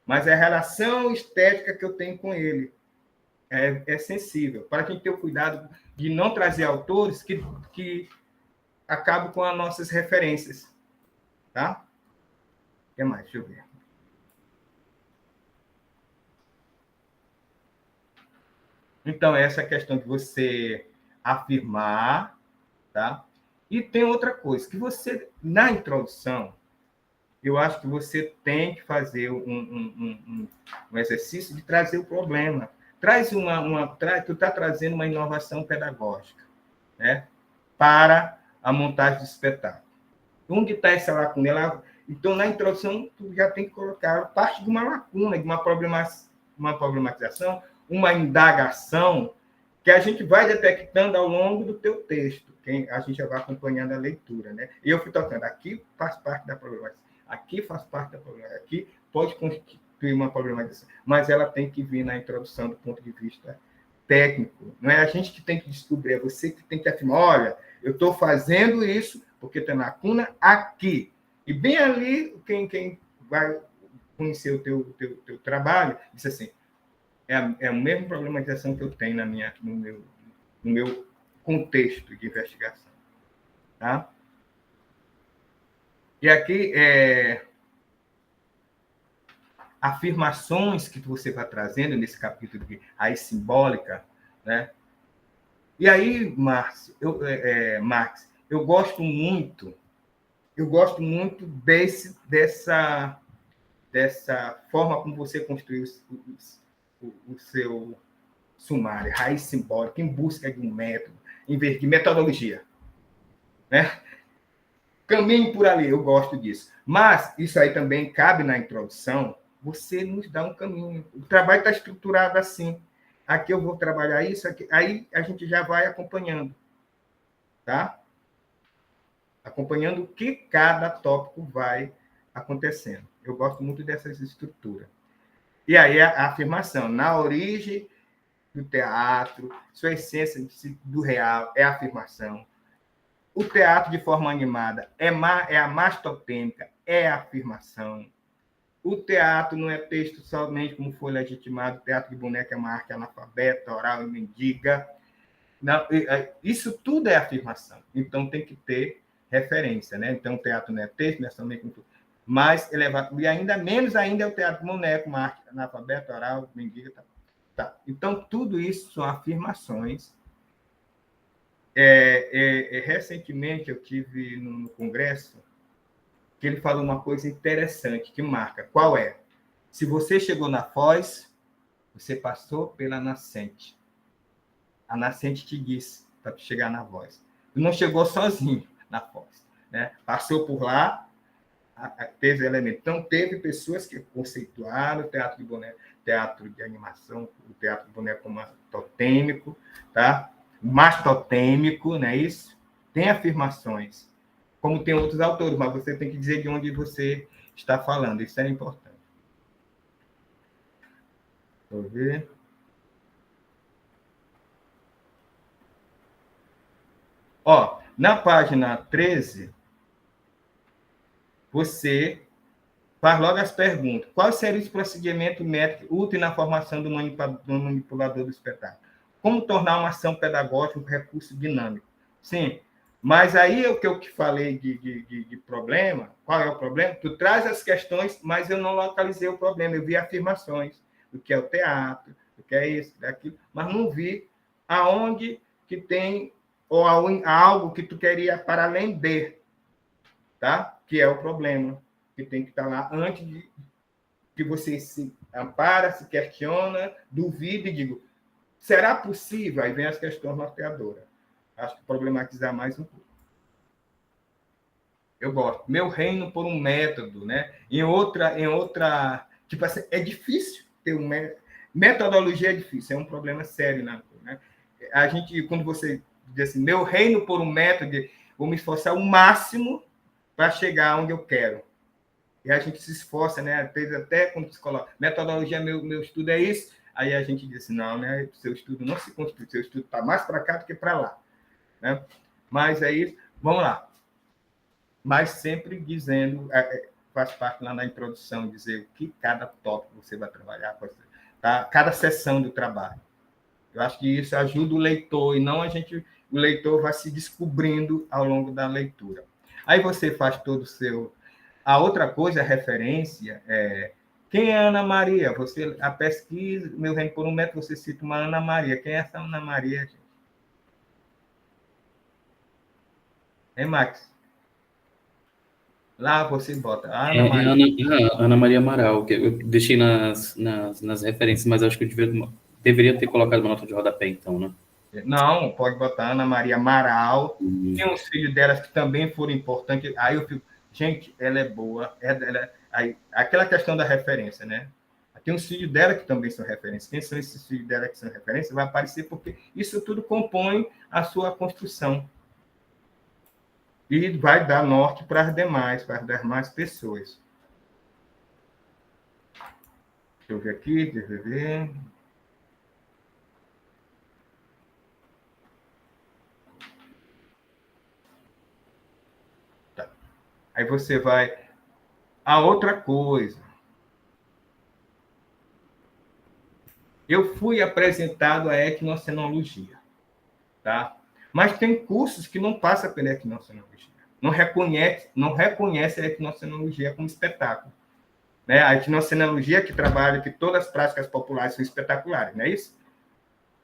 mas é a relação estética que eu tenho com ele. É sensível. Para a gente ter o cuidado de não trazer autores que acabam com as nossas referências. Tá? O que mais? Deixa eu ver. Então, essa questão de você afirmar, tá? E tem outra coisa, que você, na introdução, eu acho que você tem que fazer um exercício de trazer o problema. Tu está trazendo uma inovação pedagógica, né? Para a montagem do espetáculo. Onde está essa lacuna? Então, na introdução, tu já tem que colocar parte de uma lacuna, de uma problematização, uma indagação que a gente vai detectando ao longo do teu texto, a gente já vai acompanhando a leitura, né? E eu fui tocando, aqui faz parte da problematização, aqui faz parte da problematização, aqui pode constituir uma problematização, mas ela tem que vir na introdução do ponto de vista técnico. Não é a gente que tem que descobrir, é você que tem que afirmar, olha, eu estou fazendo isso porque tem lacuna aqui. E bem ali, quem vai conhecer o teu trabalho, diz assim, é a mesma problematização que eu tenho no meu contexto de investigação. Tá? E aqui, afirmações que você vai trazendo nesse capítulo de raiz simbólica, né? E aí, Marx, eu gosto muito dessa forma como você construiu o seu sumário, raiz simbólica, em busca de um método, em vez de metodologia. Né? Caminhe por ali, eu gosto disso. Mas isso aí também cabe na introdução, você nos dá um caminho. O trabalho está estruturado assim. Aqui eu vou trabalhar isso, aqui. Aí a gente já vai acompanhando. Tá? Acompanhando o que cada tópico vai acontecendo. Eu gosto muito dessas estruturas. E aí a afirmação, na origem do teatro, sua essência do real é a afirmação. O teatro de forma animada é a mastotêmica, é a afirmação. O teatro não é texto somente como foi legitimado, o teatro de boneca é uma arte analfabeta, oral e mendiga. Não, isso tudo é afirmação. Então tem que ter referência, né? Então o teatro não é texto, não é somente como mais elevado, e ainda menos ainda é o teatro boneco, uma arte analfabeta, oral, mendiga, tá. Então, tudo isso são afirmações. Recentemente, eu tive no congresso que ele falou uma coisa interessante, que marca. Qual é? Se você chegou na Foz, você passou pela nascente. A nascente te disse para chegar na Foz. Tu não chegou sozinho na Foz, né? Passou por lá, teve elementos. Então, teve pessoas que conceituaram o teatro de boneco, teatro de animação, o teatro de boneco como totêmico, tá? Mastotêmico, não é isso? Tem afirmações, como tem outros autores, mas você tem que dizer de onde você está falando. Isso é importante. Deixa eu ver. Ó, na página 13, você faz logo as perguntas. Qual seria esse procedimento métrico útil na formação do manipulador do espetáculo? Como tornar uma ação pedagógica um recurso dinâmico? Sim, mas aí é o que eu falei de problema. Qual é o problema? Tu traz as questões, mas eu não localizei o problema. Eu vi afirmações do que é o teatro, do que é isso, daquilo, mas não vi aonde que tem ou algo que tu queria para além de, tá? Que é o problema. que tem que estar lá antes de que você se ampara, se questiona, duvida e diga, será possível? Aí vem as questões norteadoras. Acho que problematizar mais um pouco. Eu gosto. Meu reino por um método, né? Em outra, tipo assim, é difícil ter um metodologia é difícil, é um problema sério, né? A gente, quando você diz assim, meu reino por um método, vou me esforçar o máximo para chegar onde eu quero. E a gente se esforça, né? Às vezes até quando se coloca metodologia, meu estudo é isso, aí a gente diz assim, não, né? Seu estudo não se construi, seu estudo está mais para cá do que para lá, né? Mas aí, vamos lá. Mas sempre dizendo, faz parte lá na introdução, dizer o que cada tópico você vai trabalhar, tá? Cada sessão do trabalho. Eu acho que isso ajuda o leitor, e não o leitor vai se descobrindo ao longo da leitura. Aí você faz todo o seu... A outra coisa, a referência, quem é Ana Maria? A pesquisa, meu reino por um método, você cita uma Ana Maria. Quem é essa Ana Maria, gente? Hein, Max? Lá você bota Ana Maria. Ana Maria Amaral, que eu deixei nas referências, mas acho que eu deveria ter colocado uma nota de rodapé, então, né? Não, pode botar Ana Maria Amaral. Tem uns filhos delas que também foram importantes. Aí eu fico, gente, ela é boa. Aí, aquela questão da referência, né? Tem uns filhos dela que também são referência. Quem são esses filhos dela que são referência? Vai aparecer porque isso tudo compõe a sua construção. E vai dar norte para as demais pessoas. Deixa eu ver aqui, deixa eu ver. Tá. Aí você vai... A outra coisa. Eu fui apresentado à etnocenologia, tá? Mas tem cursos que não passam pela etnocenologia. Não reconhece a etnocenologia como espetáculo. Né? A etnocenologia que trabalha que todas as práticas populares são espetaculares, não é isso?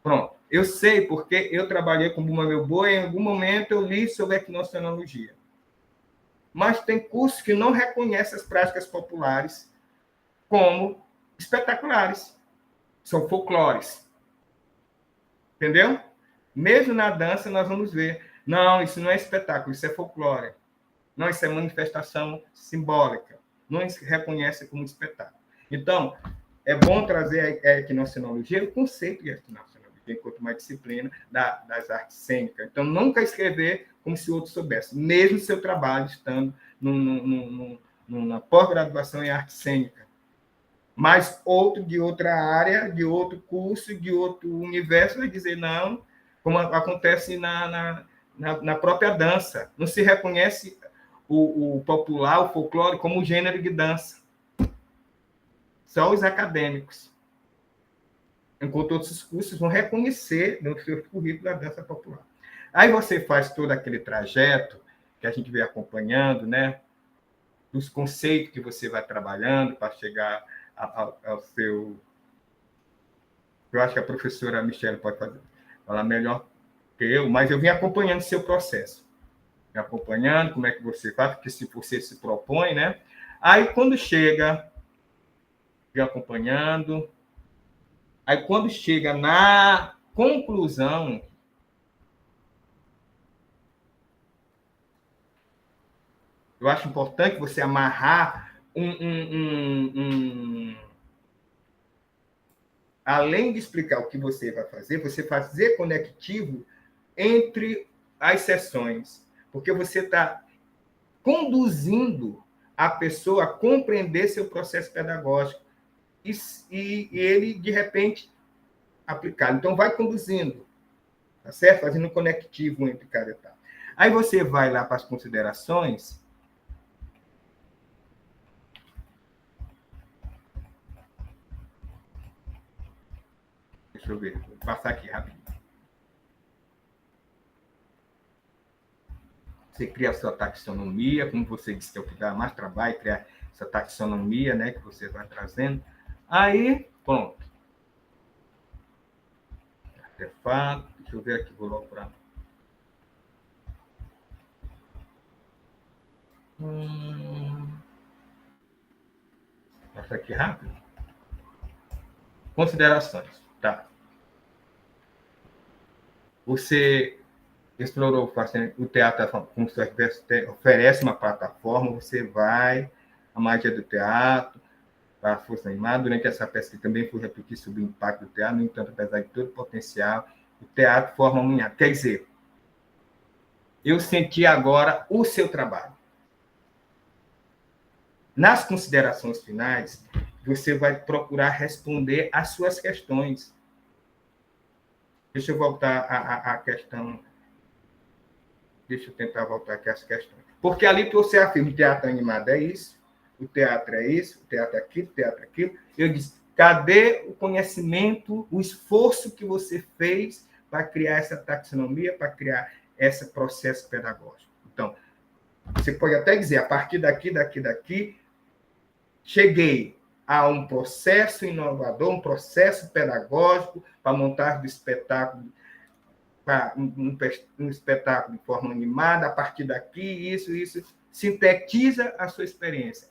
Pronto. Eu sei porque eu trabalhei com Bumba Meu Boi e em algum momento eu li sobre etnocenologia. Mas tem cursos que não reconhecem as práticas populares como espetaculares. São folclores. Entendeu? Mesmo na dança, nós vamos ver. Não, isso não é espetáculo, isso é folclore. Não, isso é manifestação simbólica. Não se reconhece como espetáculo. Então, é bom trazer a etnocenologia, o conceito de etnocenologia, enquanto uma disciplina das artes cênicas. Então, nunca escrever como se o outro soubesse, mesmo seu trabalho estando numa pós-graduação em arte cênica. Mas outro de outra área, de outro curso, de outro universo, vai dizer não, como acontece na própria dança. Não se reconhece o popular, o folclore, como gênero de dança. Só os acadêmicos. Enquanto outros cursos vão reconhecer no seu currículo a dança popular. Aí você faz todo aquele trajeto que a gente vem acompanhando, né? Dos conceitos que você vai trabalhando para chegar ao seu... Eu acho que a professora Michele pode falar melhor que eu, mas eu vim acompanhando seu processo. Vim acompanhando como é que você faz, porque se você se propõe, né? Aí, quando chega, vim acompanhando. Aí, quando chega na conclusão, eu acho importante você amarrar além de explicar o que você vai fazer, você fazer conectivo entre as sessões, porque você está conduzindo a pessoa a compreender seu processo pedagógico e ele, de repente, aplicar. Então, vai conduzindo, tá certo? Fazendo um conectivo entre cada etapa. Aí você vai lá para as considerações. Deixa eu ver, vou passar aqui rapidinho. Você cria a sua taxonomia, como você disse que é o que dá mais trabalho, criar essa taxonomia, né, que você vai trazendo. Aí, pronto. Artefato, deixa eu ver aqui, vou logo para... Passa aqui rápido. Considerações. Tá. Você explorou o teatro como se oferece uma plataforma, você vai, a magia do teatro, a força animada. Durante essa pesquisa também fui repetir sobre o impacto do teatro, no entanto, apesar de todo o potencial, o teatro forma um unhado. Quer dizer, eu senti agora o seu trabalho. Nas considerações finais, você vai procurar responder às suas questões. Deixa eu voltar à questão. Deixa eu tentar voltar aqui às questões. Porque ali que você afirma, o teatro animado é isso, o teatro é isso, o teatro é aquilo, o teatro é aquilo. Eu disse, cadê o conhecimento, o esforço que você fez para criar essa taxonomia, para criar esse processo pedagógico? Então, você pode até dizer, a partir daqui, cheguei a um processo inovador, um processo pedagógico para montar do espetáculo, para um espetáculo de forma animada, a partir daqui, isso, sintetiza a sua experiência.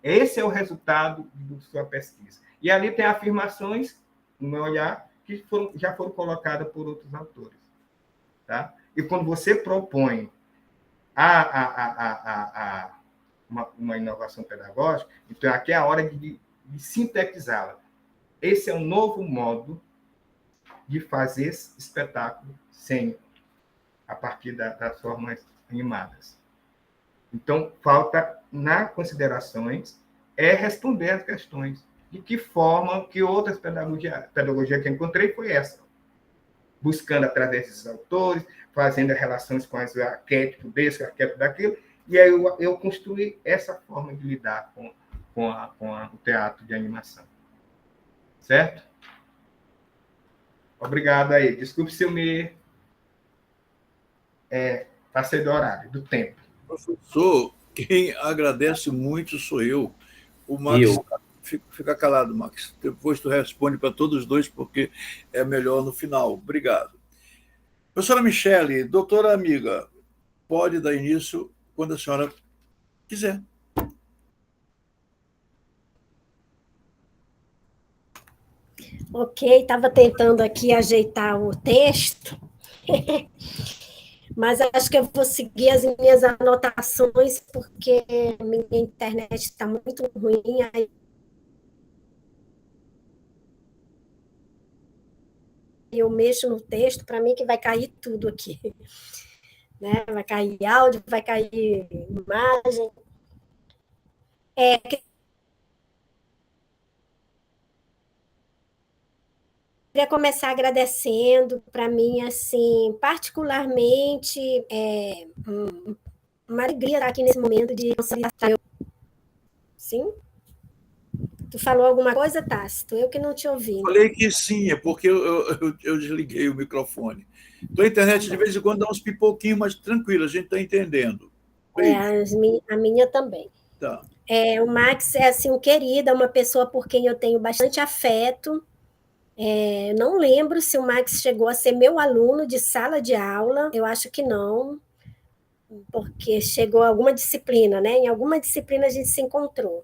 Esse é o resultado da sua pesquisa. E ali tem afirmações, no meu olhar, que já foram colocadas por outros autores. Tá? E quando você propõe uma inovação pedagógica, então aqui é a hora de sintetizá-la. Esse é um novo modo de fazer espetáculo cênico a partir das formas animadas. Então, falta, nas considerações, responder às questões. De que forma, que outras pedagogia que eu encontrei foi essa. Buscando através desses autores, fazendo as relações com os arquétipos desse, arquétipo daquilo, e aí eu construí essa forma de lidar com o teatro de animação. Certo? Obrigado aí. Desculpe se eu me passei do horário, do tempo. Professor, quem agradece muito sou eu. O Max, fica calado, Max. Depois tu responde para todos os dois, porque é melhor no final. Obrigado. Professora Michele, doutora amiga, pode dar início quando a senhora quiser. Ok, estava tentando aqui ajeitar o texto, mas acho que eu vou seguir as minhas anotações, porque minha internet está muito ruim. Aí eu mexo no texto, para mim que vai cair tudo aqui. Né? Vai cair áudio, vai cair imagem. Queria começar agradecendo, para mim, assim, particularmente, uma alegria estar aqui nesse momento de conciliação. Sim? Tu falou alguma coisa, Tácito? Eu que não te ouvi. Falei que sim, é porque eu desliguei o microfone. Então, a internet, de vez em quando, dá uns pipoquinhos, mas tranquilo, a gente está entendendo. A minha também. Tá. O Max é assim, um querido, é uma pessoa por quem eu tenho bastante afeto. Não lembro se o Max chegou a ser meu aluno de sala de aula, eu acho que não, porque chegou a alguma disciplina, né? Em alguma disciplina a gente se encontrou.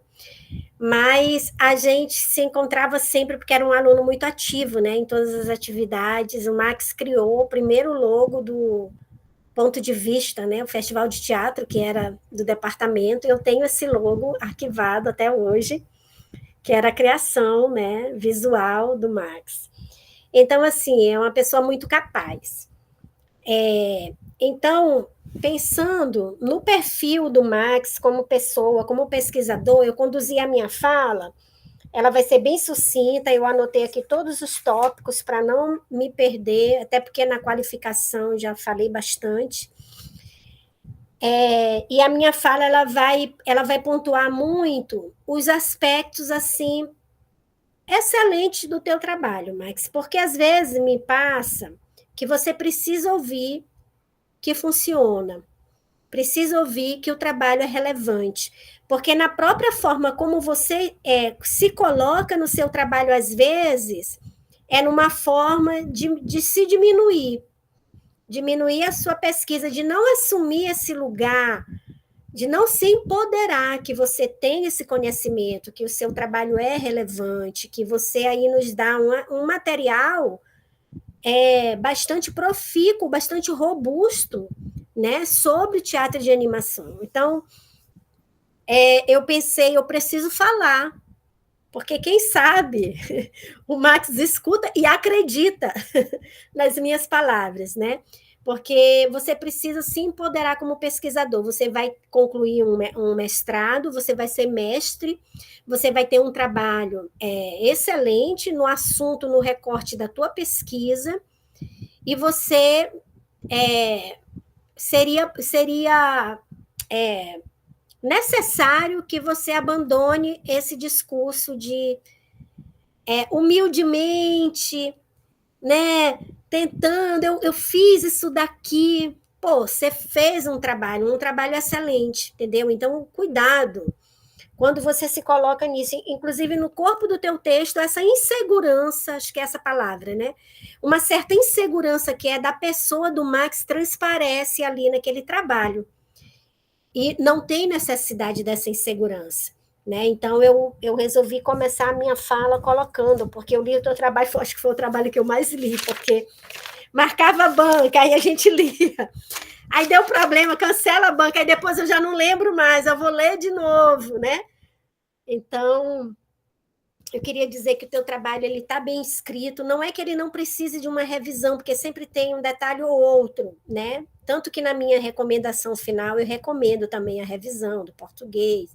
Mas a gente se encontrava sempre porque era um aluno muito ativo, né? Em todas as atividades. O Max criou o primeiro logo do Ponto de Vista, né? O Festival de Teatro, que era do departamento. Eu tenho esse logo arquivado até hoje, que era a criação, né, visual do Max. Então, assim, é uma pessoa muito capaz. Então, pensando no perfil do Max como pessoa, como pesquisador, eu conduzi a minha fala, ela vai ser bem sucinta, eu anotei aqui todos os tópicos para não me perder, até porque na qualificação já falei bastante. E a minha fala ela vai pontuar muito os aspectos assim excelentes do teu trabalho, Max, porque às vezes me passa que você precisa ouvir que funciona, precisa ouvir que o trabalho é relevante, porque na própria forma como você se coloca no seu trabalho, às vezes, é numa forma de se diminuir a sua pesquisa, de não assumir esse lugar de não se empoderar que você tem esse conhecimento, que o seu trabalho é relevante, que você aí nos dá um material bastante profícuo, bastante robusto, né, sobre teatro de animação. Então, eu pensei, eu preciso falar, porque quem sabe o Max escuta e acredita nas minhas palavras, né? Porque você precisa se empoderar como pesquisador. Você vai concluir um mestrado, você vai ser mestre, você vai ter um trabalho excelente no assunto, no recorte da tua pesquisa, e você seria necessário que você abandone esse discurso de humildemente, né? Tentando, eu fiz isso daqui. Pô, você fez um trabalho excelente, entendeu? Então, cuidado quando você se coloca nisso. Inclusive, no corpo do teu texto, essa insegurança, acho que é essa palavra, né? Uma certa insegurança que é da pessoa do Max transparece ali naquele trabalho. E não tem necessidade dessa insegurança. Né? Então, eu resolvi começar a minha fala colocando, porque eu li o teu trabalho, acho que foi o trabalho que eu mais li, porque marcava a banca, aí a gente lia. Aí deu problema, cancela a banca, aí depois eu já não lembro mais, eu vou ler de novo, né? Então, eu queria dizer que o teu trabalho está bem escrito, não é que ele não precise de uma revisão, porque sempre tem um detalhe ou outro, né? Tanto que na minha recomendação final eu recomendo também a revisão do português,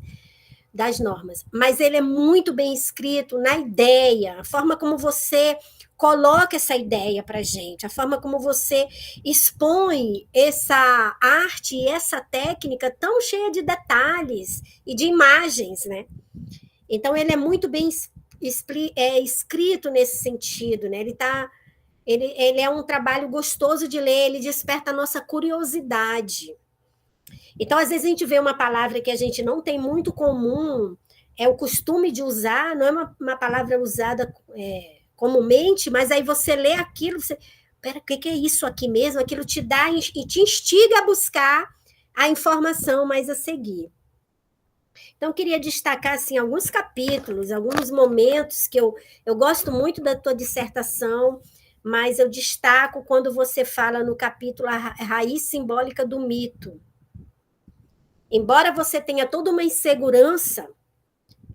das normas, mas ele é muito bem escrito na ideia, a forma como você coloca essa ideia para a gente, a forma como você expõe essa arte e essa técnica tão cheia de detalhes e de imagens, né? Então, ele é muito bem escrito nesse sentido, né? Ele é um trabalho gostoso de ler, ele desperta a nossa curiosidade. Então, às vezes, a gente vê uma palavra que a gente não tem muito comum, é o costume de usar, não é uma palavra usada comumente, mas aí você lê aquilo, você, pera, o que é isso aqui mesmo? Aquilo te dá e te instiga a buscar a informação mais a seguir. Então, eu queria destacar assim, alguns capítulos, alguns momentos que eu gosto muito da tua dissertação, mas eu destaco quando você fala no capítulo A Raiz Simbólica do Mito. Embora você tenha toda uma insegurança,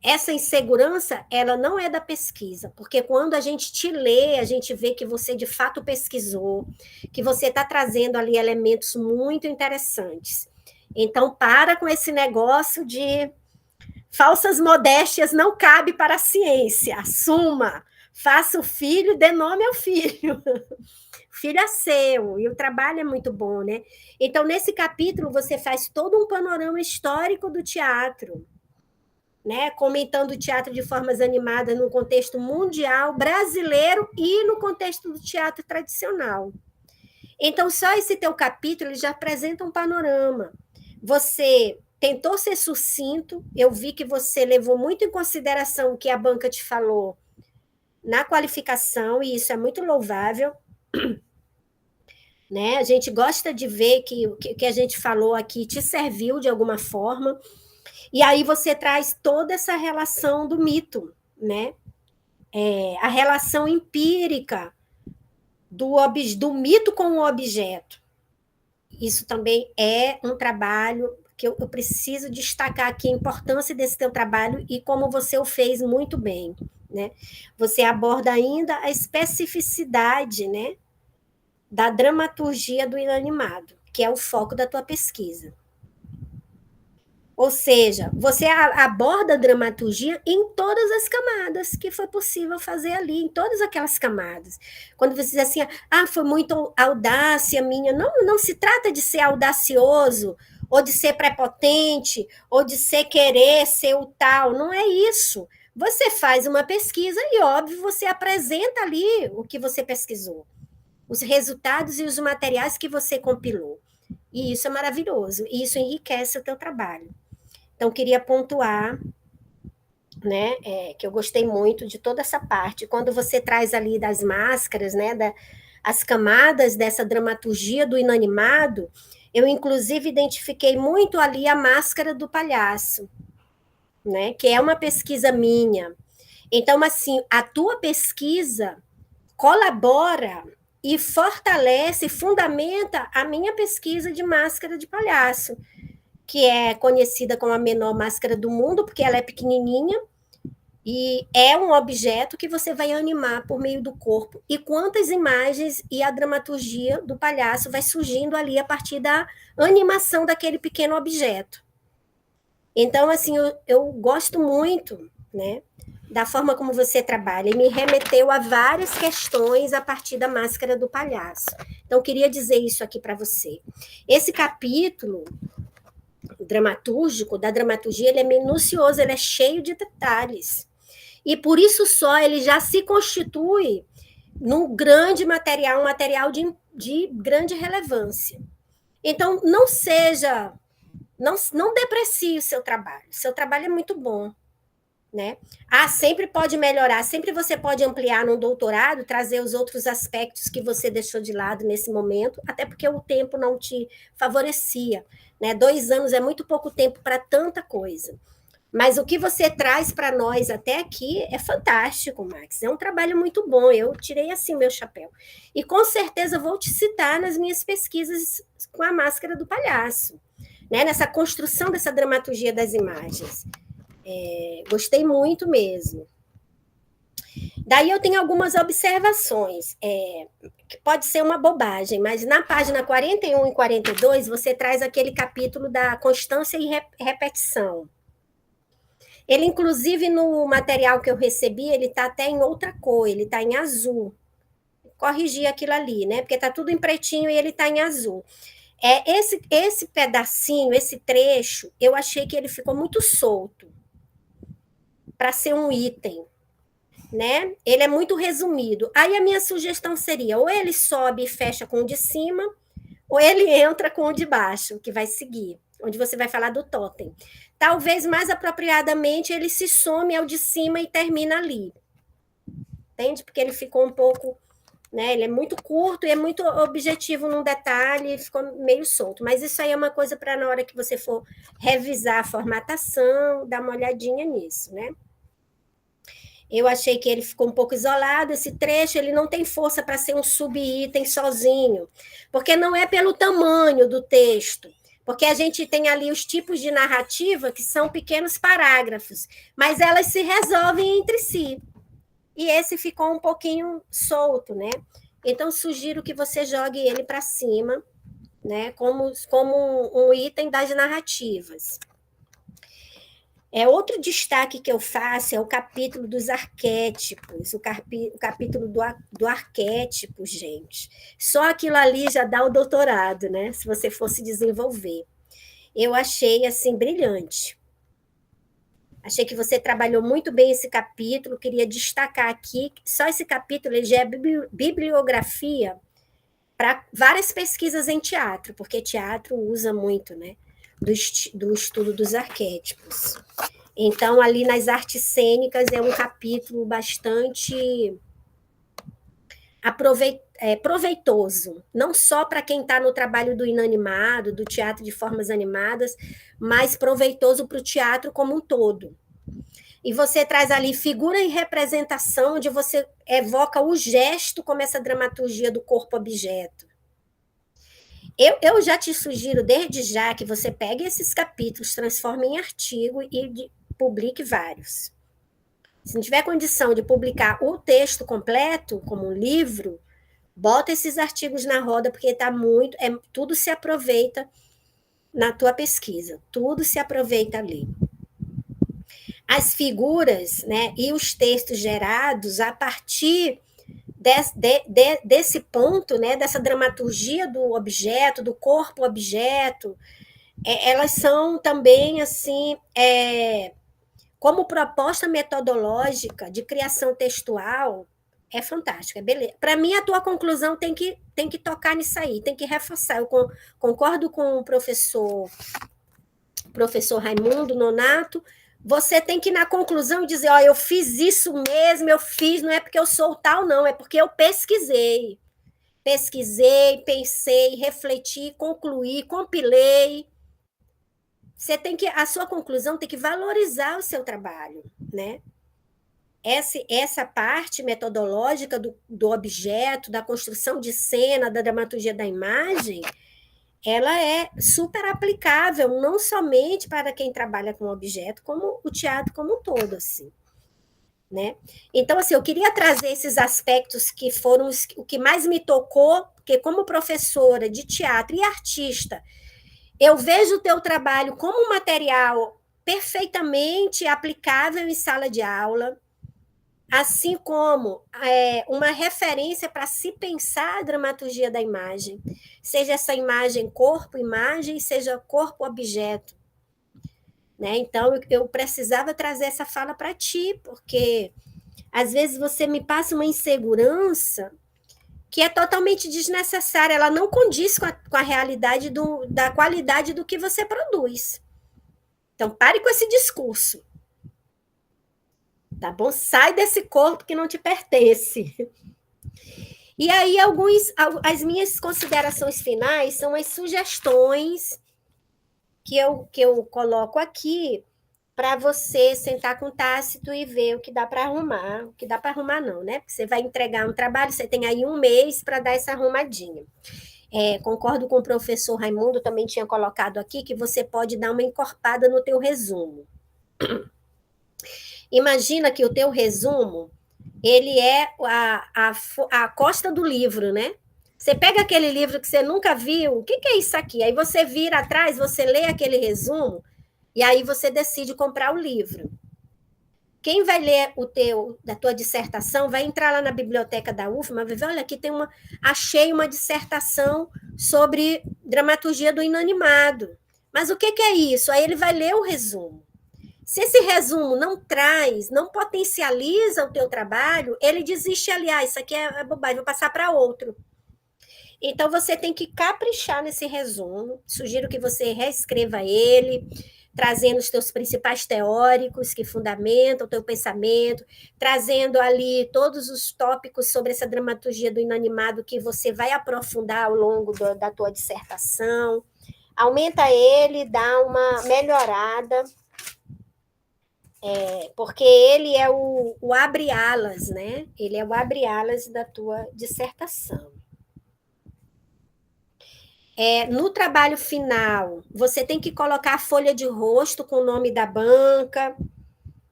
essa insegurança, ela não é da pesquisa, porque quando a gente te lê, a gente vê que você de fato pesquisou, que você está trazendo ali elementos muito interessantes. Então, para com esse negócio de falsas modéstias, não cabe para a ciência. Assuma, faça o filho, dê nome ao filho. O filho é seu, e o trabalho é muito bom, né? Então, nesse capítulo, você faz todo um panorama histórico do teatro, né? Comentando o teatro de formas animadas no contexto mundial, brasileiro e no contexto do teatro tradicional. Então, só esse teu capítulo ele já apresenta um panorama. Você tentou ser sucinto, eu vi que você levou muito em consideração o que a banca te falou na qualificação, e isso é muito louvável. Né? A gente gosta de ver que o que a gente falou aqui te serviu de alguma forma, e aí você traz toda essa relação do mito, né? A relação empírica do mito com o objeto. Isso também é um trabalho que eu preciso destacar aqui a importância desse teu trabalho e como você o fez muito bem, né? Você aborda ainda a especificidade, né, da dramaturgia do inanimado, que é o foco da tua pesquisa. Ou seja, você aborda a dramaturgia em todas as camadas que foi possível fazer ali, em todas aquelas camadas. Quando você diz assim, foi muito audácia minha, não se trata de ser audacioso, ou de ser prepotente, ou de querer ser o tal, não é isso. Você faz uma pesquisa e, óbvio, você apresenta ali o que você pesquisou, os resultados e os materiais que você compilou. E isso é maravilhoso, e isso enriquece o teu trabalho. Então, queria pontuar, né, que eu gostei muito de toda essa parte. Quando você traz ali das máscaras, né, as camadas dessa dramaturgia do inanimado, eu, inclusive, identifiquei muito ali a Máscara do Palhaço, né? Que é uma pesquisa minha. Então, assim, a tua pesquisa colabora e fortalece, fundamenta a minha pesquisa de Máscara de Palhaço, que é conhecida como a menor máscara do mundo, porque ela é pequenininha, e é um objeto que você vai animar por meio do corpo. E quantas imagens e a dramaturgia do palhaço vai surgindo ali a partir da animação daquele pequeno objeto. Então, assim, eu gosto muito, né, da forma como você trabalha, e me remeteu a várias questões a partir da Máscara do Palhaço. Então, eu queria dizer isso aqui para você. Esse capítulo dramatúrgico, da dramaturgia, ele é minucioso, ele é cheio de detalhes. E por isso só ele já se constitui num grande material, um material de grande relevância. Então, não deprecie o seu trabalho é muito bom, né? Sempre pode melhorar, sempre você pode ampliar no doutorado, trazer os outros aspectos que você deixou de lado nesse momento, até porque o tempo não te favorecia, né? 2 anos é muito pouco tempo para tanta coisa. Mas o que você traz para nós até aqui é fantástico, Max. É um trabalho muito bom. Eu tirei assim meu chapéu. E com certeza vou te citar nas minhas pesquisas com a Máscara do Palhaço, né? Nessa construção dessa dramaturgia das imagens. Gostei muito mesmo. Daí eu tenho algumas observações, que pode ser uma bobagem, mas na página 41 e 42 você traz aquele capítulo da constância e repetição. Ele, inclusive, no material que eu recebi, ele está até em outra cor, ele está em azul. Corrigi aquilo ali, né? Porque está tudo em pretinho e ele está em azul. Esse pedacinho, esse trecho, eu achei que ele ficou muito solto para ser um item, né? Ele é muito resumido. Aí a minha sugestão seria, ou ele sobe e fecha com o de cima, ou ele entra com o de baixo, que vai seguir, onde você vai falar do totem. Talvez, mais apropriadamente, ele se some ao de cima e termina ali. Entende? Porque ele ficou um pouco... né? Ele é muito curto e é muito objetivo num detalhe, ficou meio solto. Mas isso aí é uma coisa para, na hora que você for revisar a formatação, dar uma olhadinha nisso, né? Eu achei que ele ficou um pouco isolado, esse trecho, ele não tem força para ser um subitem sozinho, porque não é pelo tamanho do texto, porque a gente tem ali os tipos de narrativa que são pequenos parágrafos, mas elas se resolvem entre si. E esse ficou um pouquinho solto, né? Então, sugiro que você jogue ele para cima, né? Como um item das narrativas. Outro destaque que eu faço é o capítulo dos arquétipos, o capítulo do arquétipo, gente. Só aquilo ali já dá o doutorado, né? Se você fosse desenvolver. Eu achei, assim, brilhante. Achei que você trabalhou muito bem esse capítulo, queria destacar aqui, só esse capítulo ele já é bibliografia para várias pesquisas em teatro, porque teatro usa muito, né? Do estudo dos arquétipos. Então, ali nas artes cênicas é um capítulo bastante proveitoso, não só para quem está no trabalho do inanimado, do teatro de formas animadas, mas proveitoso para o teatro como um todo. E você traz ali figura e representação, onde você evoca o gesto como essa dramaturgia do corpo-objeto. Eu já te sugiro, desde já, que você pegue esses capítulos, transforme em artigo e publique vários. Se não tiver condição de publicar o texto completo, como um livro, bota esses artigos na roda, porque tá muito, tudo se aproveita na tua pesquisa, tudo se aproveita ali. As figuras, né, e os textos gerados a partir desse ponto, né, dessa dramaturgia do objeto, do corpo-objeto, elas são também, assim, como proposta metodológica de criação textual, é fantástica, beleza. Para mim, a tua conclusão tem que tocar nisso aí, tem que reforçar. Eu concordo com o professor Raimundo Nonato. Você tem que, na conclusão, dizer, eu fiz isso mesmo, não é porque eu sou tal, não, é porque eu pesquisei. pesquisei, pensei, refleti, concluí, compilei. A sua conclusão tem que valorizar o seu trabalho, né? Essa parte metodológica do objeto, da construção de cena, da dramaturgia da imagem, ela é super aplicável, não somente para quem trabalha com objeto, como o teatro como um todo, assim. Né? Então, assim, eu queria trazer esses aspectos que foram o que mais me tocou, porque como professora de teatro e artista, eu vejo o teu trabalho como um material perfeitamente aplicável em sala de aula, assim como uma referência para se pensar a dramaturgia da imagem, seja essa imagem corpo-imagem, seja corpo-objeto. Né? Então, eu precisava trazer essa fala para ti, porque às vezes você me passa uma insegurança que é totalmente desnecessária, ela não condiz com a realidade da qualidade do que você produz. Então, pare com esse discurso. Tá bom? Sai desse corpo que não te pertence. E aí, as minhas considerações finais são as sugestões que eu coloco aqui para você sentar com o Tácito e ver o que dá para arrumar. O que dá para arrumar não, né? Porque você vai entregar um trabalho, você tem aí 1 mês para dar essa arrumadinha. Concordo com o professor Raimundo, também tinha colocado aqui, que você pode dar uma encorpada no teu resumo. Imagina que o teu resumo, ele é a costa do livro, né? Você pega aquele livro que você nunca viu, o que é isso aqui? Aí você vira atrás, você lê aquele resumo, e aí você decide comprar o livro. Quem vai ler da tua dissertação vai entrar lá na biblioteca da UFMA, vai ver, olha, aqui achei uma dissertação sobre dramaturgia do inanimado. Mas o que é isso? Aí ele vai ler o resumo. Se esse resumo não potencializa o teu trabalho, ele desiste, aliás, isso aqui é bobagem, vou passar para outro. Então, você tem que caprichar nesse resumo, sugiro que você reescreva ele, trazendo os teus principais teóricos que fundamentam o teu pensamento, trazendo ali todos os tópicos sobre essa dramaturgia do inanimado que você vai aprofundar ao longo da tua dissertação, aumenta ele, dá uma melhorada, porque ele é o abre-alas, né? Ele é o abre-alas da tua dissertação. No trabalho final, você tem que colocar a folha de rosto com o nome da banca,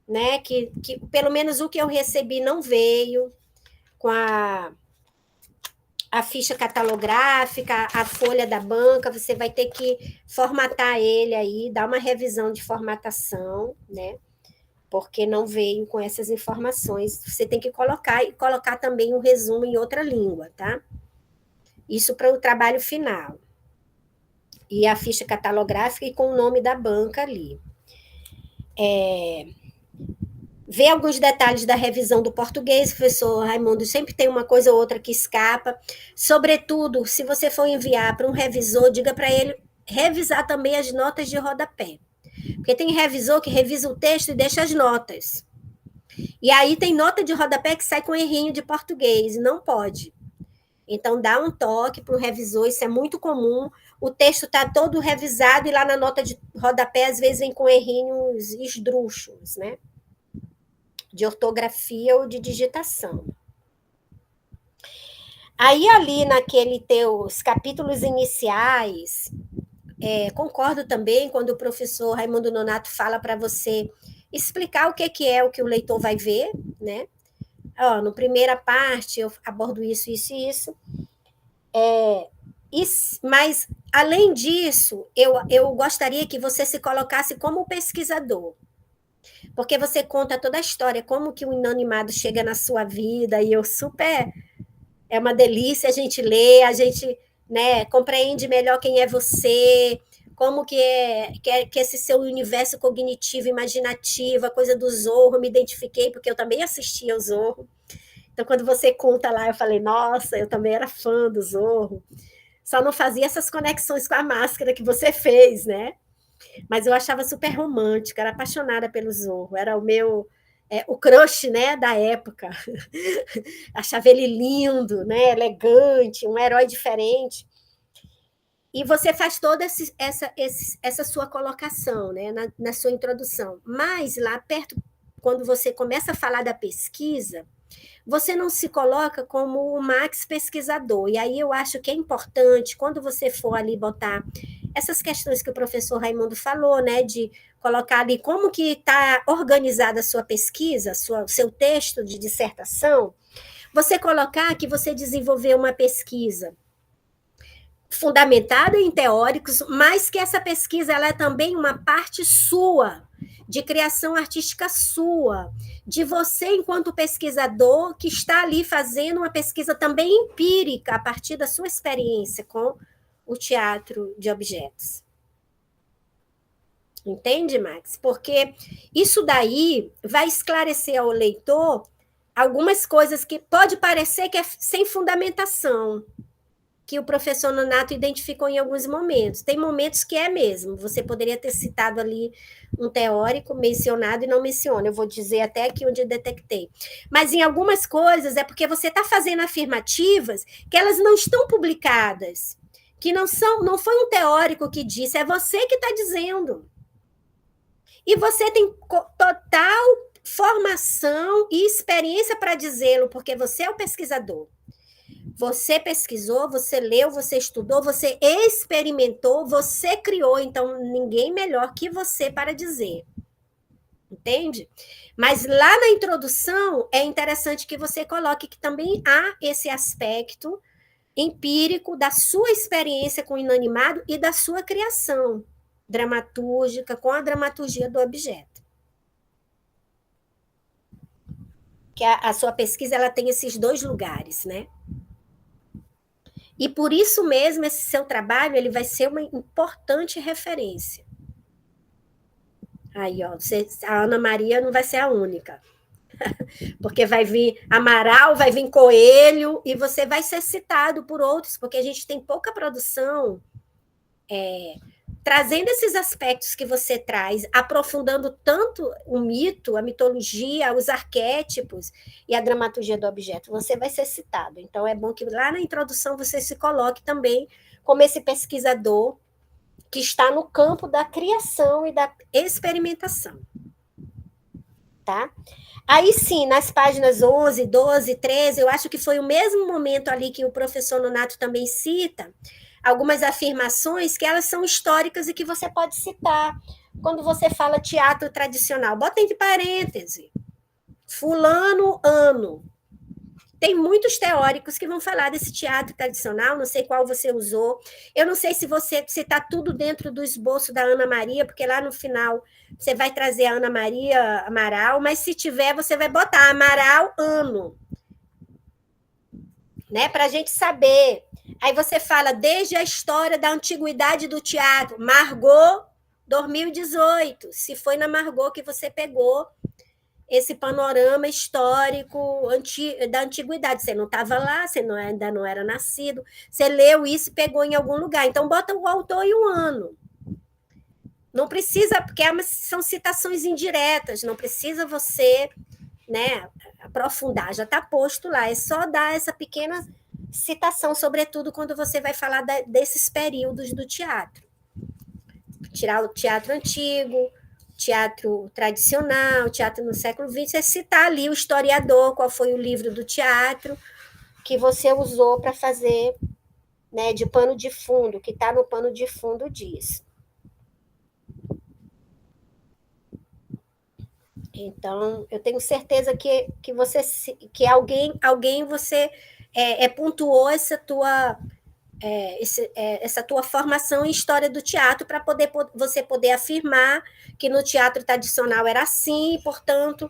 né? Que pelo menos o que eu recebi não veio, com a ficha catalográfica, a folha da banca, você vai ter que formatar ele aí, dar uma revisão de formatação, né? Porque não veio com essas informações. Você tem que colocar também um resumo em outra língua, tá? Isso para o trabalho final. E a ficha catalográfica e com o nome da banca ali. Ver alguns detalhes da revisão do português, professor Raimundo, sempre tem uma coisa ou outra que escapa. Sobretudo, se você for enviar para um revisor, diga para ele revisar também as notas de rodapé. Porque tem revisor que revisa o texto e deixa as notas. E aí tem nota de rodapé que sai com errinho de português, e não pode. Então, dá um toque para o revisor, isso é muito comum. O texto está todo revisado e lá na nota de rodapé, às vezes, vem com errinhos esdrúxulos, né? De ortografia ou de digitação. Aí, ali naqueles teus capítulos iniciais, concordo também quando o professor Raimundo Nonato fala para você explicar o que é o que o leitor vai ver, né? No primeira parte eu abordo isso, isso e isso. Mas, além disso, eu gostaria que você se colocasse como pesquisador, porque você conta toda a história, como que o inanimado chega na sua vida, e é uma delícia a gente ler, a gente, né, compreende melhor quem é você, como que esse seu universo cognitivo, imaginativo, a coisa do Zorro, me identifiquei, porque eu também assistia ao Zorro. Então, quando você conta lá, eu falei, nossa, eu também era fã do Zorro. Só não fazia essas conexões com a máscara que você fez, né? Mas eu achava super romântica, era apaixonada pelo Zorro, era o meu o crush, né, da época. Achava ele lindo, né, elegante, um herói diferente. E você faz toda essa sua colocação, né, na sua introdução. Mas lá perto, quando você começa a falar da pesquisa, você não se coloca como o Max pesquisador. E aí eu acho que é importante, quando você for ali botar essas questões que o professor Raimundo falou, né, de colocar ali como que está organizada a sua pesquisa, seu texto de dissertação, você colocar que você desenvolveu uma pesquisa fundamentada em teóricos, mas que essa pesquisa ela é também uma parte sua, de criação artística sua, de você enquanto pesquisador que está ali fazendo uma pesquisa também empírica a partir da sua experiência com o teatro de objetos. Entende, Max? Porque isso daí vai esclarecer ao leitor algumas coisas que pode parecer que é sem fundamentação, que o professor Nonato identificou em alguns momentos. Tem momentos que é mesmo. Você poderia ter citado ali um teórico mencionado e não menciona. Eu vou dizer até aqui onde eu detectei. Mas em algumas coisas é porque você está fazendo afirmativas que elas não estão publicadas, que não foi um teórico que disse, é você que está dizendo. E você tem total formação e experiência para dizê-lo, porque você é o pesquisador. Você pesquisou, você leu, você estudou, você experimentou, você criou, então ninguém melhor que você para dizer. Entende? Mas lá na introdução é interessante que você coloque que também há esse aspecto empírico da sua experiência com o inanimado e da sua criação dramatúrgica com a dramaturgia do objeto. Que a sua pesquisa ela tem esses dois lugares, né? E por isso mesmo, esse seu trabalho ele vai ser uma importante referência. Aí, ó, a Ana Maria não vai ser a única. Porque vai vir Amaral, vai vir Coelho, e você vai ser citado por outros, porque a gente tem pouca produção trazendo esses aspectos que você traz, aprofundando tanto o mito, a mitologia, os arquétipos e a dramaturgia do objeto, você vai ser citado. Então, é bom que lá na introdução você se coloque também como esse pesquisador que está no campo da criação e da experimentação. Tá? Aí sim, nas páginas 11, 12, 13, eu acho que foi o mesmo momento ali que o professor Nonato também cita, algumas afirmações que elas são históricas e que você pode citar quando você fala teatro tradicional. Bota entre parêntese, fulano, ano. Tem muitos teóricos que vão falar desse teatro tradicional, não sei qual você usou. Eu não sei se está tudo dentro do esboço da Ana Maria, porque lá no final você vai trazer a Ana Maria Amaral, mas se tiver, você vai botar Amaral, ano. Né? Para a gente saber. Aí você fala desde a história da antiguidade do teatro, Margot 2018, se foi na Margot que você pegou esse panorama histórico da antiguidade, você não estava lá, você ainda não era nascido, você leu isso e pegou em algum lugar, então bota o autor e o ano. Não precisa, porque são citações indiretas, não precisa você, né, aprofundar, já está posto lá, é só dar essa pequena citação, sobretudo quando você vai falar desses períodos do teatro. Tirar o teatro antigo, teatro tradicional, teatro no século XX, é citar ali o historiador, qual foi o livro do teatro que você usou para fazer, né, de pano de fundo, que está no pano de fundo disso. Então, eu tenho certeza que alguém você pontuou essa tua formação em história do teatro para você poder afirmar que no teatro tradicional era assim, e, portanto,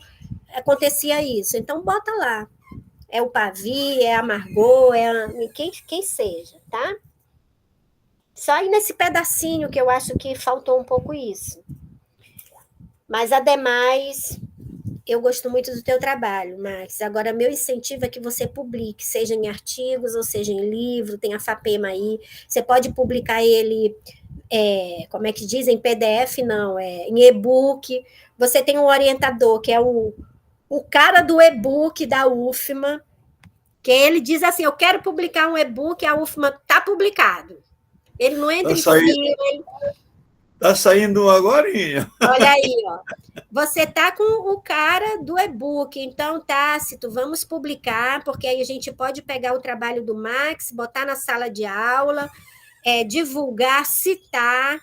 acontecia isso. Então, bota lá. É o Pavie, é a Margot, quem seja, tá? Só aí nesse pedacinho que eu acho que faltou um pouco isso. Mas, ademais, eu gosto muito do teu trabalho, Max. Agora, meu incentivo é que você publique, seja em artigos ou seja em livro, tem a FAPEMA aí. Você pode publicar ele, como é que diz? Em PDF, não, em e-book. Você tem um orientador, que é o o cara do e-book da UFMA, que ele diz assim, eu quero publicar um e-book, a UFMA está publicado. Ele não entra em fila. Está saindo agorinha. Olha aí, ó. Você está com o cara do e-book, então, Tácito, vamos publicar, porque aí a gente pode pegar o trabalho do Max, botar na sala de aula, divulgar, citar,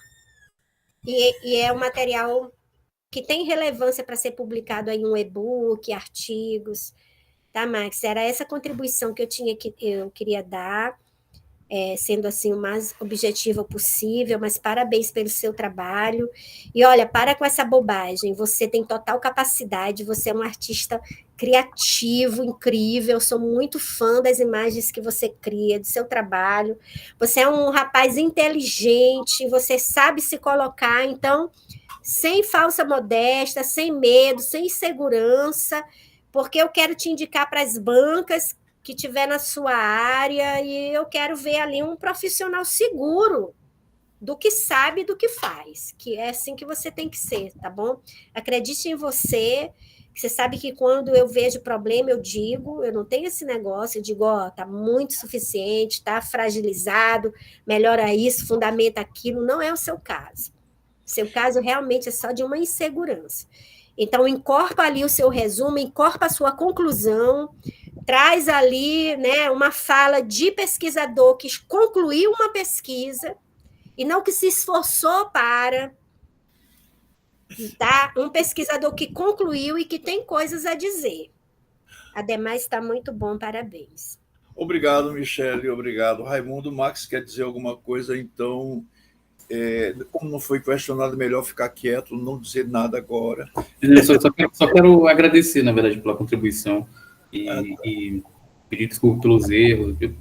e é um material que tem relevância para ser publicado aí um e-book, artigos, tá, Max? Era essa contribuição que eu queria dar, sendo assim o mais objetiva possível, mas parabéns pelo seu trabalho. E olha, para com essa bobagem, você tem total capacidade, você é um artista criativo, incrível, eu sou muito fã das imagens que você cria, do seu trabalho. Você é um rapaz inteligente, você sabe se colocar, então, sem falsa modéstia, sem medo, sem insegurança, porque eu quero te indicar para as bancas que tiver na sua área, e eu quero ver ali um profissional seguro do que sabe, do que faz, que é assim que você tem que ser, tá bom? Acredite em você, que você sabe que quando eu vejo problema, eu digo, eu não tenho esse negócio, eu digo, ó, tá muito suficiente, tá fragilizado, melhora isso, fundamenta aquilo, não é o seu caso. O seu caso realmente é só de uma insegurança. Então, encorpa ali o seu resumo, encorpa a sua conclusão, traz ali, né, uma fala de pesquisador que concluiu uma pesquisa e não que se esforçou para, tá? Um pesquisador que concluiu e que tem coisas a dizer. Ademais, está muito bom, parabéns. Obrigado, Michele, obrigado. Raimundo, Max quer dizer alguma coisa, então, como não foi questionado, melhor ficar quieto, não dizer nada agora. Só quero agradecer, na verdade, pela contribuição e pedir desculpa pelos erros. Eu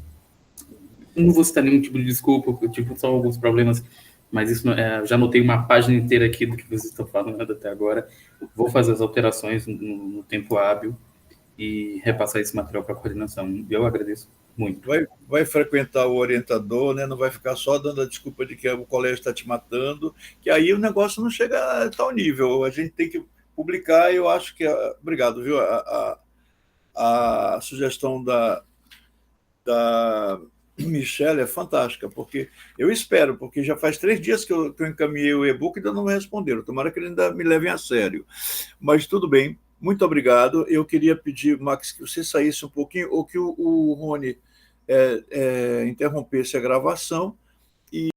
não vou citar nenhum tipo de desculpa, eu tive só alguns problemas, mas isso já anotei uma página inteira aqui do que vocês estão falando até agora. Vou fazer as alterações no tempo hábil e repassar esse material para a coordenação. Eu agradeço muito. Vai frequentar o orientador, né? Não vai ficar só dando a desculpa de que o colégio está te matando, que aí o negócio não chega a tal nível. A gente tem que publicar, eu acho que... Obrigado, viu? A sugestão da Michele é fantástica, porque eu espero, porque já faz 3 dias que eu encaminhei o e-book e ainda não me responderam. Tomara que eles ainda me levem a sério. Mas tudo bem, muito obrigado. Eu queria pedir, Max, que você saísse um pouquinho, ou que o Rony interrompesse a gravação